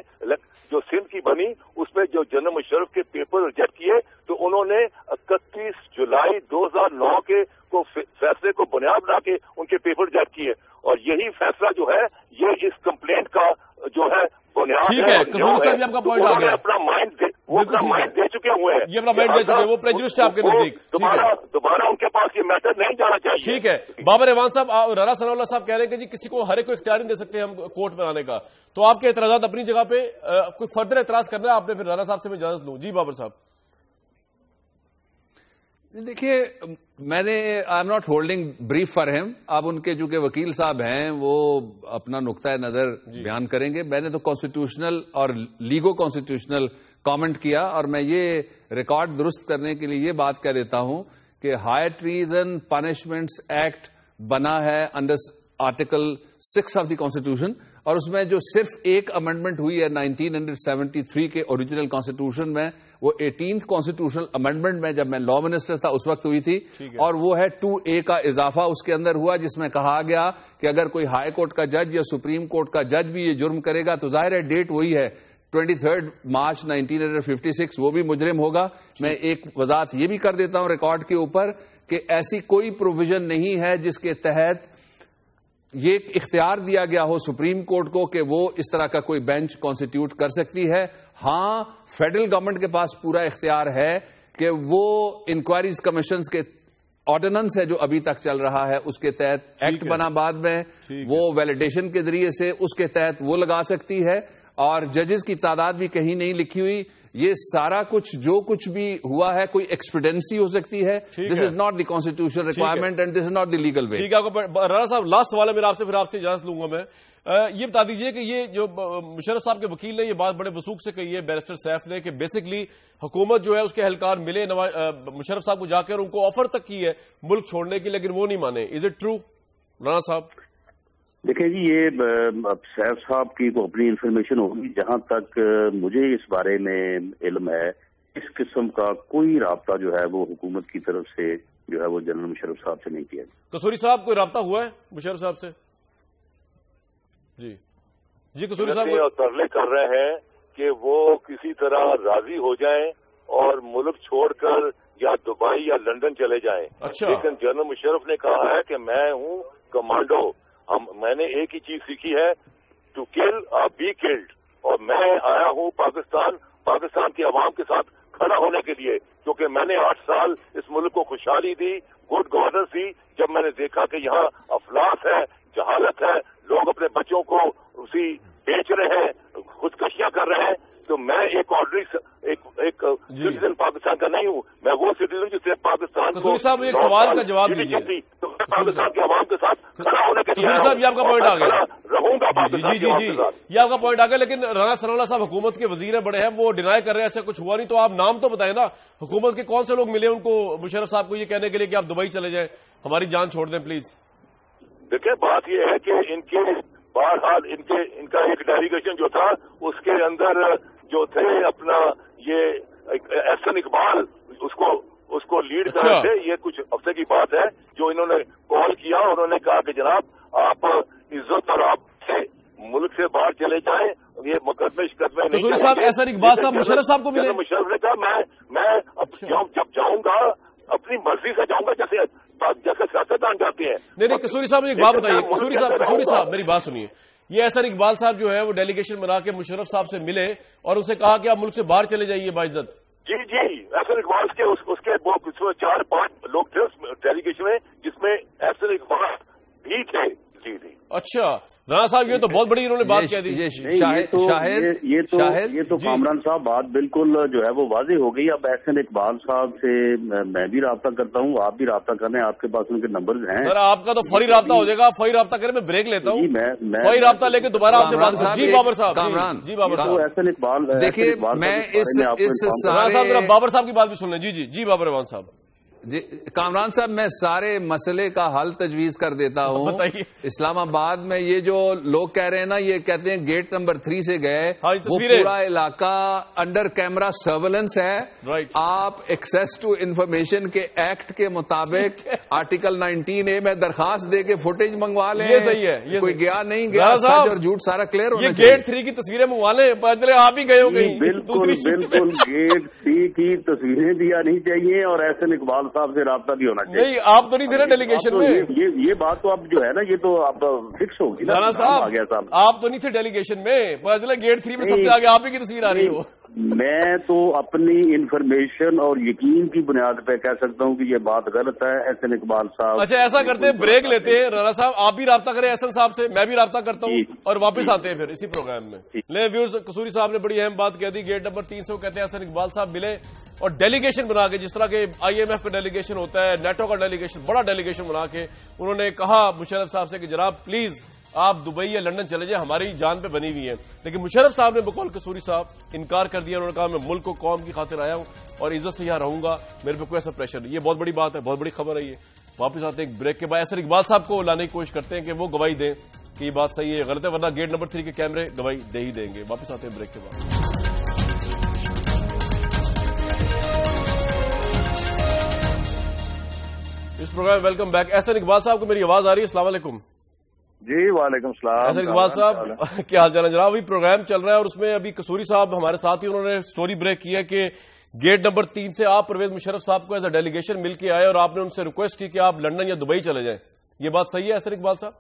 جو سندھ کی بنی اس میں جو جنرل مشرف کے پیپر ریجیکٹ کیے تو انہوں نے 31 جولائی 2009 کے فیصلے کو بنیاد بنا کے ان کے پیپر ریجیکٹ کیے. اور یہی فیصلہ جو ہے یہ اس کمپلینٹ کا جو ہے بنیاد ہے. اپنا مائنڈ دے چکے ہوئے ہیں. یہ اپنا مائنڈ دے چکے ہیں، وہ پریجوڈسٹ ہے آپ کے نزدیک. دوبارہ ان کے پاس یہ میٹر نہیں جانا چاہیے. ٹھیک ہے. بابر اعوان صاحب، رانا ثناء اللہ صاحب کہہ رہے ہیں کہ جی کسی کو ہر ایک کو اختیار نہیں دے سکتے ہم کورٹ میں آنے کا. تو آپ کے اعتراضات اپنی جگہ پہ، کوئی فردر اعتراض کرنا ہے آپ نے پھر رانا صاحب سے میں اجازت لوں. جی بابر صاحب. دیکھیے میں نے I am not holding brief for him. آپ ان کے جو کہ وکیل صاحب ہیں وہ اپنا نقطۂ نظر بیان کریں گے. میں نے تو کانسٹیٹیوشنل اور لیگو کانسٹیٹیوشنل کامنٹ کیا اور میں یہ ریکارڈ درست کرنے کے لیے یہ بات کہہ دیتا ہوں کہ ہائی ٹریزن پنشمنٹس ایکٹ بنا ہے under article 6 of the constitution اور اس میں جو صرف ایک امینڈمنٹ ہوئی ہے 1973 کے اوریجنل کانسٹیٹیوشن میں، وہ 18th کانسٹیٹیوشنل امینڈمنٹ میں جب میں لا منسٹر تھا اس وقت ہوئی تھی. اور وہ ہے 2A کا اضافہ اس کے اندر ہوا جس میں کہا گیا کہ اگر کوئی ہائی کورٹ کا جج یا سپریم کورٹ کا جج بھی یہ جرم کرے گا تو ظاہر ہے ڈیٹ وہی ہے 23 مارچ 1956، وہ بھی مجرم ہوگا. میں ایک وضاحت یہ بھی کر دیتا ہوں ریکارڈ کے اوپر کہ ایسی کوئی پروویژن نہیں ہے جس کے تحت یہ اختیار دیا گیا ہو سپریم کورٹ کو کہ وہ اس طرح کا کوئی بینچ کانسٹیٹیوٹ کر سکتی ہے. ہاں فیڈرل گورنمنٹ کے پاس پورا اختیار ہے کہ وہ انکوائریز کمیشنز کے آرڈیننس ہے جو ابھی تک چل رہا ہے اس کے تحت ایکٹ بنا بعد میں وہ ویلیڈیشن کے ذریعے سے اس کے تحت وہ لگا سکتی ہے، اور ججز کی تعداد بھی کہیں نہیں لکھی ہوئی. یہ سارا کچھ جو کچھ بھی ہوا ہے کوئی ایکسپیڈنسی ہو سکتی ہے. This is not the constitutional requirement and this is not the legal way. ٹھیک ہے. رانا صاحب لاسٹ سوال ہے میرا آپ سے، پھر آپ سے اجازت لوں گا میں. یہ بتا دیجئے کہ یہ جو مشرف صاحب کے وکیل نے یہ بات بڑے وثوق سے کہی ہے بیرسٹر سیف نے کہ بیسکلی حکومت جو ہے اس کے اہلکار ملے مشرف صاحب کو جا کر ان کو آفر تک کی ہے ملک چھوڑنے کی، لیکن وہ نہیں مانے. از اٹ ٹرو رانا صاحب؟ دیکھیں جی، یہ اب سیف صاحب کی تو اپنی انفارمیشن ہوگی. جہاں تک مجھے اس بارے میں علم ہے اس قسم کا کوئی رابطہ جو ہے وہ حکومت کی طرف سے جو ہے وہ جنرل مشرف صاحب سے نہیں کیا. قصوری صاحب کوئی رابطہ ہوا ہے مشرف صاحب سے؟ جی قصوری صاحب ترلے کر رہے ہیں کہ وہ کسی طرح راضی ہو جائیں اور ملک چھوڑ کر یا دبئی یا لندن چلے جائیں. اچھا. لیکن جنرل مشرف نے کہا ہے کہ میں ہوں کمانڈو، میں نے ایک ہی چیز سیکھی ہے، ٹو کل اور بی کلڈ، اور میں آیا ہوں پاکستان کی عوام کے ساتھ کھڑا ہونے کے لیے، کیونکہ میں نے 8 سال اس ملک کو خوشحالی دی، گڈ گورننس دی. جب میں نے دیکھا کہ یہاں افلاس ہے، جہالت ہے، لوگ اپنے بچوں کو اسی بیچ رہے ہیں، خودکشیاں کر رہے ہیں، تو میں ایک آرڈنری ایک سٹیزن پاکستان کا نہیں ہوں. میں وہ سٹیزن جس نے پاکستان کو صاحب ایک سوال کا جواب دیجیے. تو میں پاکستان کے عوام کے ساتھ کھڑا ہونے کے لیے صاحب یہ آپ کا پوائنٹ آ گیا، رہوں گا پاکستان کے عوام کے ساتھ. یہ آپ کا پوائنٹ آ گیا. لیکن رانا ثناءاللہ صاحب حکومت کے وزیر بڑے ہیں، وہ ڈینائی کر رہے ہیں ایسا کچھ ہوا نہیں. تو آپ نام تو بتائیں نا، حکومت کے کون سے لوگ ملے ان کو مشرف صاحب کو یہ کہنے کے لیے کہ آپ دبئی چلے جائیں، ہماری جان چھوڑ دیں پلیز؟ دیکھیں بات یہ ہے کہ ان کے بہرحال ان کا ایک ڈیلیگیشن جو تھا اس کے اندر جو تھے اپنا یہ احسن اقبال اس کو لیڈ کر رہے تھے. یہ کچھ ہفتے کی بات ہے جو انہوں نے کال کیا، انہوں نے کہا کہ جناب آپ عزت اور آپ سے ملک سے باہر چلے جائیں، یہ مقدمے نہیں. صاحب احسن اقبال صاحب مشرف صاحب کو ملے؟ مشرف نے کہا میں جب جاؤں گا اپنی مرضی سے جاؤں گا، جیسے سیاستدان جاتے ہیں. نہیں قصوری صاحب ایک بات بتائیے. قصوری صاحب میری بات سنیے. یہ احسن اقبال صاحب جو ہے وہ ڈیلیگیشن بنا کے مشرف صاحب سے ملے اور اسے کہا کہ آپ ملک سے باہر چلے جائیے باعزت. جی احسن اقبال کے اس کے 4-5 لوگ تھے اس ڈیلیگیشن میں، جس میں احسن اقبال بھی تھے. جی اچھا رانا صاحب یہ تو بہت بڑی انہوں نے بات کہہ دی. یہ تو کامران صاحب بات بالکل جو ہے وہ واضح ہو گئی. اب احسن اقبال صاحب سے میں بھی رابطہ کرتا ہوں، آپ بھی رابطہ کریں، آپ کے پاس ان کے نمبرز ہیں. سر آپ کا تو فوری رابطہ ہو جائے گا. آپ فوری رابطہ کریں، میں بریک لیتا ہوں. فوری رابطہ لے کے دوبارہ آپ سے بات کروں. جی بابر صاحب. جی بابر صاحب. احسن اقبال دیکھیے میں بابر صاحب کی بات بھی سن لیں. جی بابر رحمان صاحب. جی کامران صاحب میں سارے مسئلے کا حل تجویز کر دیتا ہوں. اسلام آباد میں یہ جو لوگ کہہ رہے ہیں نا، یہ کہتے ہیں گیٹ نمبر 3 سے گئے، وہ پورا علاقہ انڈر کیمرہ سرویلنس ہے. آپ ایکسیس ٹو انفارمیشن کے ایکٹ کے مطابق آرٹیکل 19A میں درخواست دے کے فوٹیج منگوا لیں. یہ صحیح ہے، کوئی گیا نہیں گیا، سچ اور جھوٹ سارا کلیئر ہونا چاہیے. گیٹ 3 کی تصویریں منگوا لیں، پہلے آپ ہی گئے ہو گئی. بالکل گیٹ 3 کی تصویریں بھی آنی چاہیے اور احسن اقبال صاحب سے رابطہ بھی ہونا چاہیے. نہیں آپ تو نہیں تھے نا ڈیلیگیشن میں. یہ بات تو اب جو ہے نا یہ تو اب فکس ہوگی نا صاحب. آپ تو نہیں تھے ڈیلیگیشن میں، گیٹ 3 میں سب سے آگے آپ ہی کی تصویر آ رہی ہو. میں تو اپنی انفارمیشن اور یقین کی بنیاد پہ کہہ سکتا ہوں کہ یہ بات غلط ہے. احسن اقبال صاحب اچھا ایسا کرتے ہیں، بریک لیتے ہیں. رانا صاحب آپ بھی رابطہ کریں احسن صاحب سے، میں بھی رابطہ کرتا ہوں اور واپس آتے ہیں پھر اسی پروگرام میں. لے ویورز، قصوری صاحب نے بڑی اہم بات کہہ دی. گیٹ نمبر 3 سے وہ کہتے ہیں احسن اقبال صاحب ملے اور ڈیلیگیشن بنا کے، جس طرح کے IMF کا ڈیلیگیشن ہوتا ہے، نیٹو کا ڈیلیگیشن، بڑا ڈیلیگیشن بنا کے انہوں نے کہا مشرف صاحب سے کہ جناب پلیز آپ دبئی یا لندن چلے جائیں، ہماری جان پہ بنی ہوئی ہے. لیکن مشرف صاحب نے بقول قصوری صاحب انکار کر دیا. انہوں نے کہا میں ملک کو قوم کی خاطر آیا ہوں اور عزت سے یہاں رہوں گا، میرے پہ کوئی ایسا پریشر نہیں. یہ بہت بڑی بات ہے، بہت بڑی خبر ہے. یہ واپس آتے ہیں ایک بریک کے بعد. احسن اقبال صاحب کو لانے کی کوشش کرتے ہیں کہ وہ گواہی دیں کہ یہ بات صحیح ہے غلط ہے، ورنہ گیٹ نمبر 3 کے کیمرے گواہی دے ہی دیں گے. واپس آتے ہیں بریک کے بعد. اس programme welcome back. Ahsan Iqbal صاحب کو میری آواز آ رہی ہے؟ السلام علیکم. جی وعلیکم السلام. احسن اقبال صاحب کیا حال چال ہے جناب؟ ابھی پروگرام چل رہا ہے اور اس میں ابھی قصوری صاحب ہمارے ساتھ ہی انہوں نے سٹوری بریک کی ہے کہ گیٹ نمبر 3 سے آپ پرویز مشرف صاحب کو ایز اے ڈیلیگیشن مل کے آئے اور آپ نے ان سے ریکویسٹ کی کہ آپ لندن یا دبئی چلے جائیں. یہ بات صحیح ہے احسن اقبال صاحب؟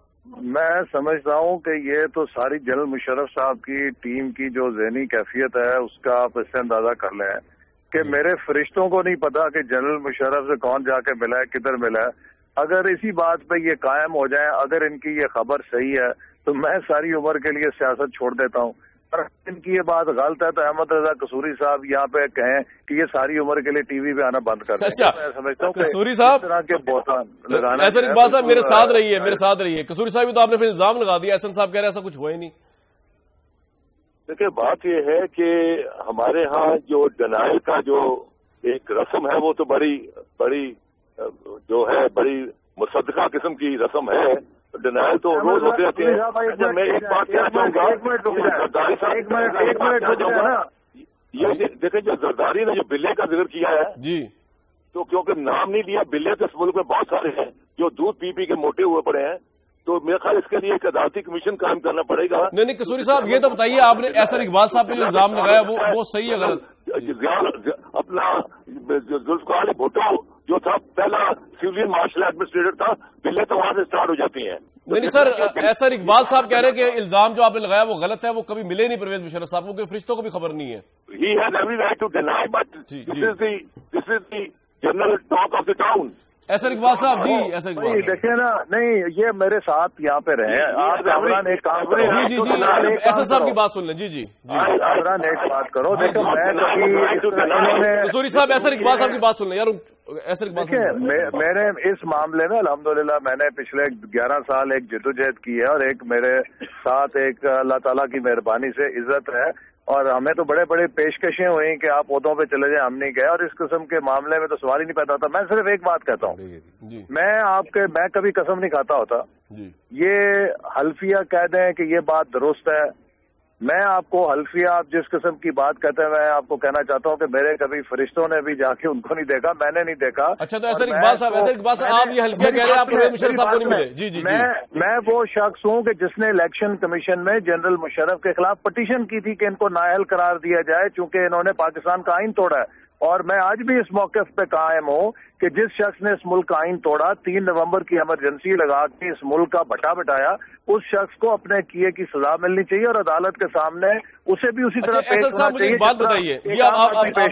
میں سمجھتا ہوں کہ یہ تو ساری جنرل مشرف صاحب کی ٹیم کی جو ذہنی کیفیت ہے اس کا آپ اس سے اندازہ کر لیں کہ میرے فرشتوں کو نہیں پتا کہ جنرل مشرف سے کون جا کے ملا ہے، کدھر ملا ہے۔ اگر اسی بات پہ یہ قائم ہو جائیں، اگر ان کی یہ خبر صحیح ہے تو میں ساری عمر کے لیے سیاست چھوڑ دیتا ہوں، اور ان کی یہ بات غلط ہے تو احمد رضا قصوری صاحب یہاں پہ کہیں کہ یہ ساری عمر کے لیے ٹی وی پہ آنا بند کر دیں۔ اچھا، میں سمجھتا ہوں قصوری صاحب اس طرح کے بہتان لگانا، احسن اقبال صاحب میرے ساتھ رہیے، قصوری صاحب بھی تو آپ نے پھر الزام لگا دیا، احسن صاحب کہہ رہے ایسا کچھ ہوا ہی نہیں۔ دیکھیں بات یہ ہے کہ ہمارے ہاں جو ڈینائل کا جو ایک رسم ہے وہ تو بڑی جو ہے بڑی مصدقہ قسم کی رسم ہے، ڈینائل تو روز ہوتے رہتے ہیں۔ میں ایک بات کہنا چاہوں گا، یہ دیکھیں جو زرداری نے جو بلے کا ذکر کیا ہے جی، تو کیونکہ نام نہیں لیا، بلے تو اس ملک میں بہت سارے ہیں جو دودھ پی پی کے موٹے ہوئے پڑے ہیں، تو میرے خیال اس کے لیے ایک عدالتی کمیشن قائم کرنا پڑے گا۔ نہیں قصوری صاحب یہ تو بتائیے، آپ نے احسن اقبال صاحب پہ جو الزام لگایا وہ صحیح ہے غلط؟ اپنا ذوالفقار علی بھٹو جو تھا پہلا سویلین مارشل ایڈمنسٹریٹر تھا، بلے تو وہاں سے اسٹارٹ ہو جاتی ہیں۔ نہیں سر، احسن اقبال صاحب کہہ رہے ہیں کہ الزام جو آپ نے لگایا وہ غلط ہے، وہ کبھی ملے نہیں پرویز مشرف صاحب کو، کہ فرشتوں کو بھی خبر نہیں ہے۔ He has every right to deny, but this is the general talk of the town. Ahsan Iqbal صاحب جی، احسن اقبال صاحب دیکھیں نا، نہیں یہ میرے ساتھ یہاں پہ رہے ہیں آپ، عمران ایک کام کرو، جی احسن صاحب کی بات سن لیں۔ جی عمران ایک بات کرو، دیکھو میں قصوری صاحب احسن اقبال صاحب کی بات سن لیں یار، احسن اقبال صاحب میں نے اس معاملے میں الحمدللہ میں نے پچھلے 11 سال ایک جدوجہد کی ہے، اور ایک میرے ساتھ ایک اللہ تعالیٰ کی مہربانی سے عزت ہے، اور ہمیں تو بڑے بڑے پیشکشیں ہوئیں کہ آپ عہدوں پہ چلے جائیں، ہم نہیں گئے، اور اس قسم کے معاملے میں تو سوال ہی نہیں پیدا ہوتا۔ میں صرف ایک بات کہتا ہوں، میں کبھی قسم نہیں کھاتا ہوتا، یہ حلفیہ کہہ دیں کہ یہ بات درست ہے، میں آپ کو حلفیہ آپ جس قسم کی بات کہتے ہیں میں آپ کو کہنا چاہتا ہوں کہ میرے کبھی فرشتوں نے بھی جا کے ان کو نہیں دیکھا، میں نے نہیں دیکھا۔ اچھا تو احسن اقبال صاحب آپ یہ حلفیہ کہہ رہے ہیں، آپ پرویز مشرف صاحب کو نہیں ملے؟ جی میں وہ شخص ہوں کہ جس نے الیکشن کمیشن میں جنرل مشرف کے خلاف پٹیشن کی تھی کہ ان کو نااہل قرار دیا جائے چونکہ انہوں نے پاکستان کا آئین توڑا ہے، اور میں آج بھی اس موقف پہ قائم ہوں کہ جس شخص نے اس ملک کا آئین توڑا، 3 نومبر کی ایمرجنسی لگا کے اس ملک کا بٹا بٹایا، اس شخص کو اپنے کیے کی سزا ملنی چاہیے، اور عدالت کے سامنے اسے بھی اسی طرح پیش ہونا چاہیے۔ ایک بات بتائیے،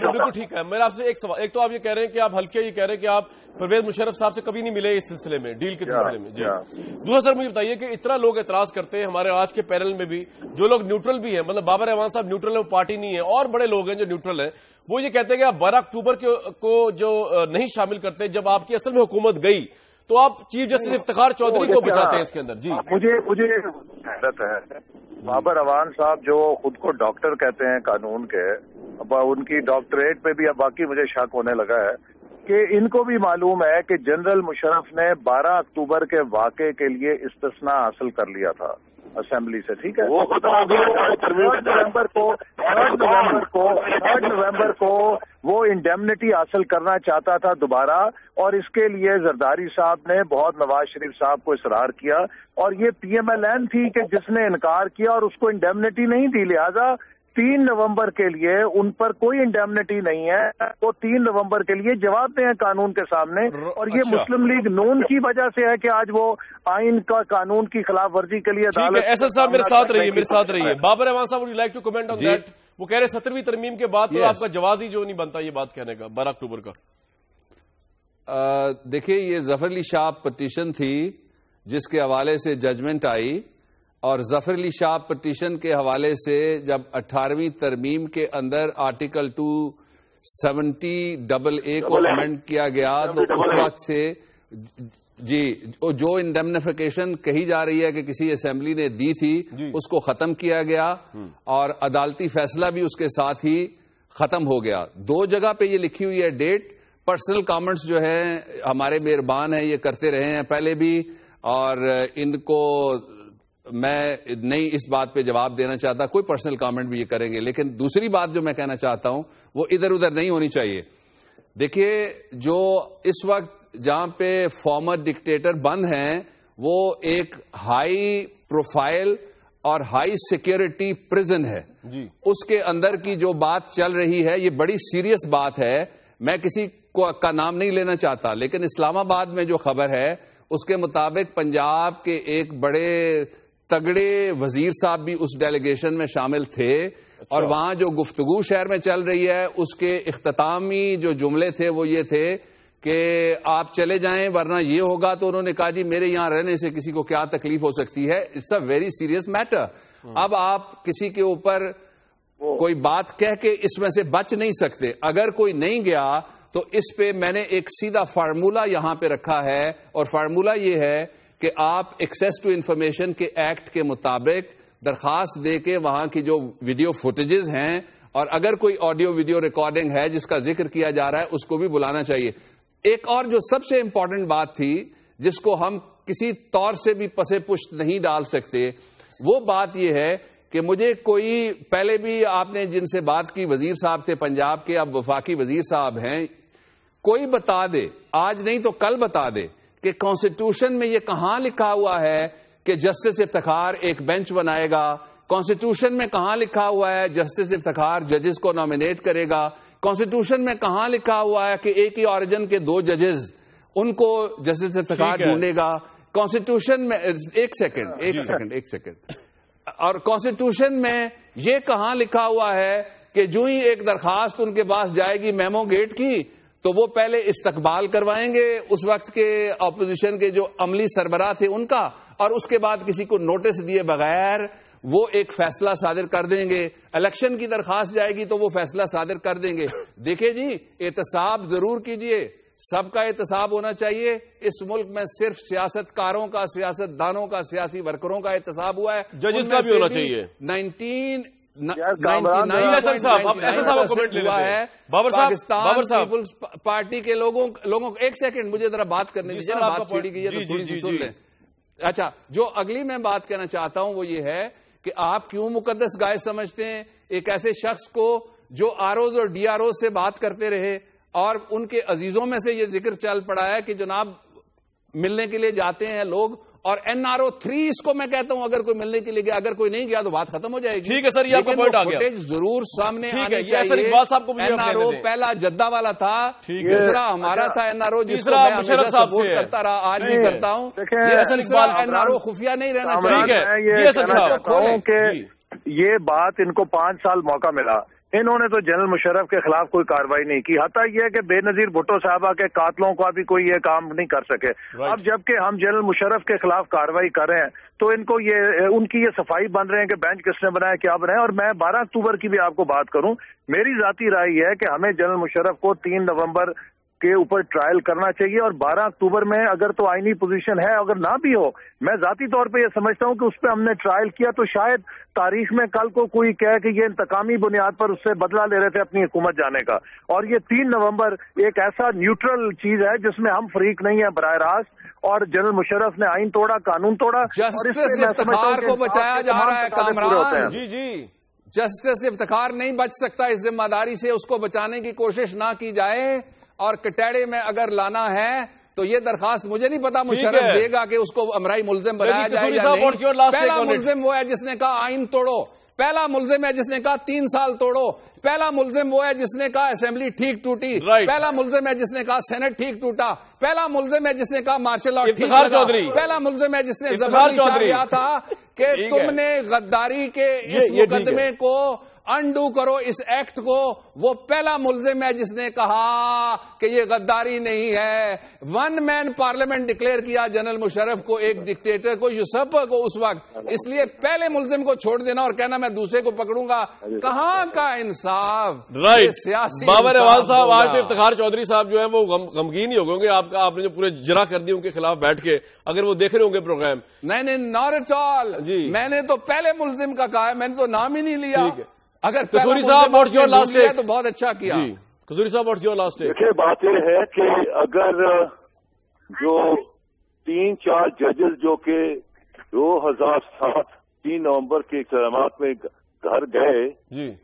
بالکل ٹھیک ہے، میرا آپ سے ایک سوال، ایک تو آپ یہ کہہ رہے ہیں کہ آپ حلفیہ یہ کہہ رہے ہیں کہ آپ پرویز مشرف صاحب سے کبھی نہیں ملے اس سلسلے میں، ڈیل کے سلسلے میں۔ جی دوسرا سر مجھے بتائیے کہ اتنا لوگ اعتراض کرتے ہیں ہمارے آج کے پینل میں بھی، جو لوگ نیوٹرل بھی ہیں، مطلب بابر اعوان صاحب نیوٹرل ہیں، وہ پارٹی نہیں ہے، اور بڑے لوگ ہیں جو نیوٹرل ہیں، وہ یہ کہتے ہیں کہ آپ 12 اکتوبر کو جو نہیں شامل کرتے، جب آپ کی اصل میں حکومت گئی تو آپ چیف جسٹس افتخار چودھری کو بچاتے ہیں اس کے اندر۔ جی مجھے حیرت ہے، بابر اعوان صاحب جو خود کو ڈاکٹر کہتے ہیں قانون کے، اب ان کی ڈاکٹریٹ پہ بھی اب باقی مجھے شک ہونے لگا ہے کہ ان کو بھی معلوم ہے کہ جنرل مشرف نے 12 اکتوبر کے واقعے کے لیے استثناء حاصل کر لیا تھا اسمبلی سے، ٹھیک ہے، 3 نومبر کو وہ انڈیمنٹی حاصل کرنا چاہتا تھا دوبارہ، اور اس کے لیے زرداری صاحب نے بہت نواز شریف صاحب کو اصرار کیا، اور یہ پی ایم ایل این تھی کہ جس نے انکار کیا اور اس کو انڈیمنٹی نہیں دی، لہذا 3 نومبر کے لیے ان پر کوئی انڈیمنٹی نہیں ہے، وہ 3 نومبر کے لیے جواب دیں قانون کے سامنے، اور یہ مسلم لیگ نون کی وجہ سے ہے کہ آج وہ آئین کا قانون کی خلاف ورزی کے لیے عدالت۔ احسن صاحب میرے ساتھ رہیے، بابر اعوان صاحب would like to comment on that? وہ کہہ رہے 17ویں ترمیم کے بعد تو آپ کا جواز ہی جو نہیں بنتا یہ بات کہنے کا 12 اکتوبر کا۔ دیکھیے یہ ظفر علی شاہ پٹیشن تھی جس کے حوالے سے ججمنٹ آئی، اور ظفر علی شاہ پٹیشن کے حوالے سے جب 18ویں ترمیم کے اندر آرٹیکل 270AA کو امینڈ کیا گیا تو اس وقت سے جی جو انڈیمنیفیکیشن کہی جا رہی ہے کہ کسی اسمبلی نے دی تھی اس کو ختم کیا گیا، اور عدالتی فیصلہ بھی اس کے ساتھ ہی ختم ہو گیا۔ 2 جگہ پہ یہ لکھی ہوئی ہے ڈیٹ، پرسنل کامنٹس جو ہیں ہمارے مہربان ہیں یہ کرتے رہے ہیں پہلے بھی، اور ان کو میں نہیں اس بات پہ جواب دینا چاہتا، کوئی پرسنل کامنٹ بھی یہ کریں گے، لیکن دوسری بات جو میں کہنا چاہتا ہوں وہ ادھر ادھر نہیں ہونی چاہیے۔ دیکھیے جو اس وقت جہاں پہ فارمر ڈکٹیٹر بند ہیں وہ ایک ہائی پروفائل اور ہائی سیکیورٹی پرزن ہے، اس کے اندر کی جو بات چل رہی ہے یہ بڑی سیریس بات ہے، میں کسی کا نام نہیں لینا چاہتا، لیکن اسلام آباد میں جو خبر ہے اس کے مطابق پنجاب کے ایک بڑے تگڑے وزیر صاحب بھی اس ڈیلیگیشن میں شامل تھے، اور وہاں جو گفتگو شہر میں چل رہی ہے اس کے اختتامی جو جملے تھے وہ یہ تھے کہ آپ چلے جائیں ورنہ یہ ہوگا. تو انہوں نے کہا جی میرے یہاں رہنے سے کسی کو کیا تکلیف ہو سکتی ہے. It's a very serious matter. اب آپ کسی کے اوپر کوئی بات کہہ کے اس میں سے بچ نہیں سکتے. اگر کوئی نہیں گیا تو اس پہ میں نے ایک سیدھا فارمولا یہاں پہ رکھا ہے، اور فارمولا یہ ہے کہ آپ ایکسیس ٹو انفارمیشن کے ایکٹ کے مطابق درخواست دے کے وہاں کی جو ویڈیو فوٹیجز ہیں، اور اگر کوئی آڈیو ویڈیو ریکارڈنگ ہے جس کا ذکر کیا جا رہا ہے اس کو بھی بلانا چاہیے. ایک اور جو سب سے امپورٹنٹ بات تھی جس کو ہم کسی طور سے بھی پسے پشت نہیں ڈال سکتے، وہ بات یہ ہے کہ مجھے کوئی پہلے بھی آپ نے جن سے بات کی وزیر صاحب تھے پنجاب کے، اب وفاقی وزیر صاحب ہیں، کوئی بتا دے، آج نہیں تو کل بتا دے کہ کانسٹیٹیوشن میں یہ کہاں لکھا ہوا ہے کہ جسٹس افتخار ایک بینچ بنائے گا. کانسٹیٹیوشن میں کہاں لکھا ہوا ہے جسٹس افتخار ججز کو نامینیٹ کرے گا. کانسٹیٹیوشن میں کہاں لکھا ہوا ہے کہ ایک ہی آریجن کے 2 ججز ان کو جسٹس افتخار ڈھونڈے گا. کانسٹیٹیوشن میں ایک سیکنڈ اور کانسٹیٹیوشن میں یہ کہاں لکھا ہوا ہے کہ جو ہی ایک درخواست ان کے پاس جائے گی میمو گیٹ کی تو وہ پہلے استقبال کروائیں گے اس وقت کے اپوزیشن کے جو عملی سربراہ تھے ان کا، اور اس کے بعد کسی کو نوٹس دیے بغیر وہ ایک فیصلہ صادر کر دیں گے. الیکشن کی درخواست جائے گی تو وہ فیصلہ صادر کر دیں گے. دیکھیں جی، احتساب ضرور کیجئے، سب کا احتساب ہونا چاہیے. اس ملک میں صرف سیاست کاروں کا، سیاست دانوں کا، سیاسی ورکروں کا احتساب ہوا ہے، ججز کا بھی ہونا چاہیے. پاکستان پیپلز پارٹی کے لوگوں کو ایک سیکنڈ مجھے ذرا بات کرنے دیجیے، بات چھیڑی گئی ہے تو تھوڑی سی سن لیں. اچھا، جو اگلی میں بات کہنا چاہتا ہوں وہ یہ ہے کہ آپ کیوں مقدس گائے سمجھتے ہیں ایک ایسے شخص کو جو آر اوز اور ڈی آر اوز سے بات کرتے رہے، اور ان کے عزیزوں میں سے یہ ذکر چل پڑا ہے کہ جناب ملنے کے لیے جاتے ہیں لوگ، اور این آر او 3 اس کو میں کہتا ہوں اگر کوئی ملنے کے لیے گیا، اگر کوئی نہیں گیا تو بات ختم ہو جائے گی. ٹھیک ہے سر، یہ آپ کا پوائنٹ آ گیا. فوٹیج ضرور سامنے آنی چاہیے. این آر او پہلا جدہ والا تھا، دوسرا ہمارا تھا این آر او جس کو میں ہمیشہ سپورٹ کرتا رہا، آج بھی کرتا ہوں. این آر او خفیہ نہیں رہنا چاہیے. یہ بات ان کو 5 سال موقع ملا، انہوں نے تو جنرل مشرف کے خلاف کوئی کارروائی نہیں کی. حتیٰ یہ کہ بے نظیر بھٹو صاحبہ کے قاتلوں کا بھی کوئی یہ کام نہیں کر سکے. اب جبکہ ہم جنرل مشرف کے خلاف کارروائی کر رہے ہیں تو ان کو ان کی یہ صفائی بن رہے ہیں کہ بینچ کس نے بنایا، کیا بنایا. اور میں 12 اکتوبر کی بھی آپ کو بات کروں، میری ذاتی رائے یہ ہے کہ ہمیں جنرل مشرف کو 3 نومبر کے اوپر ٹرائل کرنا چاہیے، اور 12 اکتوبر میں اگر تو آئینی پوزیشن ہے، اگر نہ بھی ہو، میں ذاتی طور پہ یہ سمجھتا ہوں کہ اس پہ ہم نے ٹرائل کیا تو شاید تاریخ میں کل کو کوئی کہے کہ یہ انتقامی بنیاد پر اس سے بدلہ لے رہے تھے اپنی حکومت جانے کا. اور یہ 3 نومبر ایک ایسا نیوٹرل چیز ہے جس میں ہم فریق نہیں ہیں براہ راست، اور جنرل مشرف نے آئین توڑا، قانون توڑا. جسٹس افتخار کو بچایا جا رہا ہے کامران. جی جسٹس افتخار نہیں بچ سکتا اس ذمہ داری سے، اس کو بچانے کی کوشش نہ کی جائے. اور کٹہڑے میں اگر لانا ہے تو یہ درخواست مجھے نہیں پتا مشرف دے گا کہ اس کو امرائی ملزم بنایا جائے یا نہیں. پہلا ملزم وہ ہے جس نے کہا آئین توڑو، پہلا ملزم ہے جس نے کہا 3 سال توڑو، پہلا ملزم وہ ہے جس نے کہا اسمبلی ٹھیک ٹوٹی، پہلا ملزم ہے جس نے کہا سینٹ ٹھیک ٹوٹا، پہلا ملزم ہے جس نے کہا مارشل لاء ٹھیک لگا، پہلا ملزم ہے جس نے زبردستی کیا تھا کہ تم نے غداری کے اس مقدمے کو انڈو کرو، اس ایکٹ کو. وہ پہلا ملزم ہے جس نے کہا کہ یہ غداری نہیں ہے. 1 مین پارلیمنٹ ڈکلیئر کیا جنرل مشرف کو، ایک ڈکٹیٹر کو، یوسف کو اس وقت. اس لیے پہلے ملزم کو چھوڑ دینا اور کہنا میں دوسرے کو پکڑوں گا، کہاں کا انصاف. سیاسی بابر احوال صاحب، آج تو افتخار چودھری صاحب جو ہیں وہ غمگین ہی ہو گئے ہوں گے. آپ نے جو پورے جرا کر دی ان کے خلاف بیٹھ کے، اگر وہ دیکھ رہے ہوں گے پروگرام. نہیں ناٹ ایٹ آل. میں نے تو پہلے ملزم کا کہا ہے، میں نے تو نام ہی نہیں لیا. اگر قصوری صاحب واٹس یور لاسٹ ٹیک؟ تو بہت اچھا کیا. قصوری صاحب واٹس یور لاسٹ ٹیک؟ دیکھیں، بات یہ ہے کہ اگر جو 3-4 ججز جو کہ 2007 3 نومبر کے اقدامات میں گھر گئے،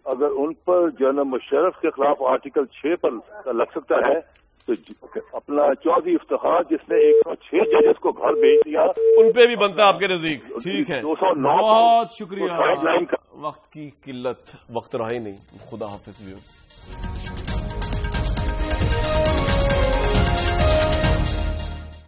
اگر ان پر جنرل مشرف کے خلاف آرٹیکل 6 پر لگ سکتا ہے تو اپنا چودھری افتخار جس نے 106 ججز کو گھر بھیج دیا، ان پہ بھی بنتا ہے آپ کے نزدیک. ٹھیک ہے، 209. بہت شکریہ. وقت کی قلت، وقت رہا ہی نہیں. خدا حافظ.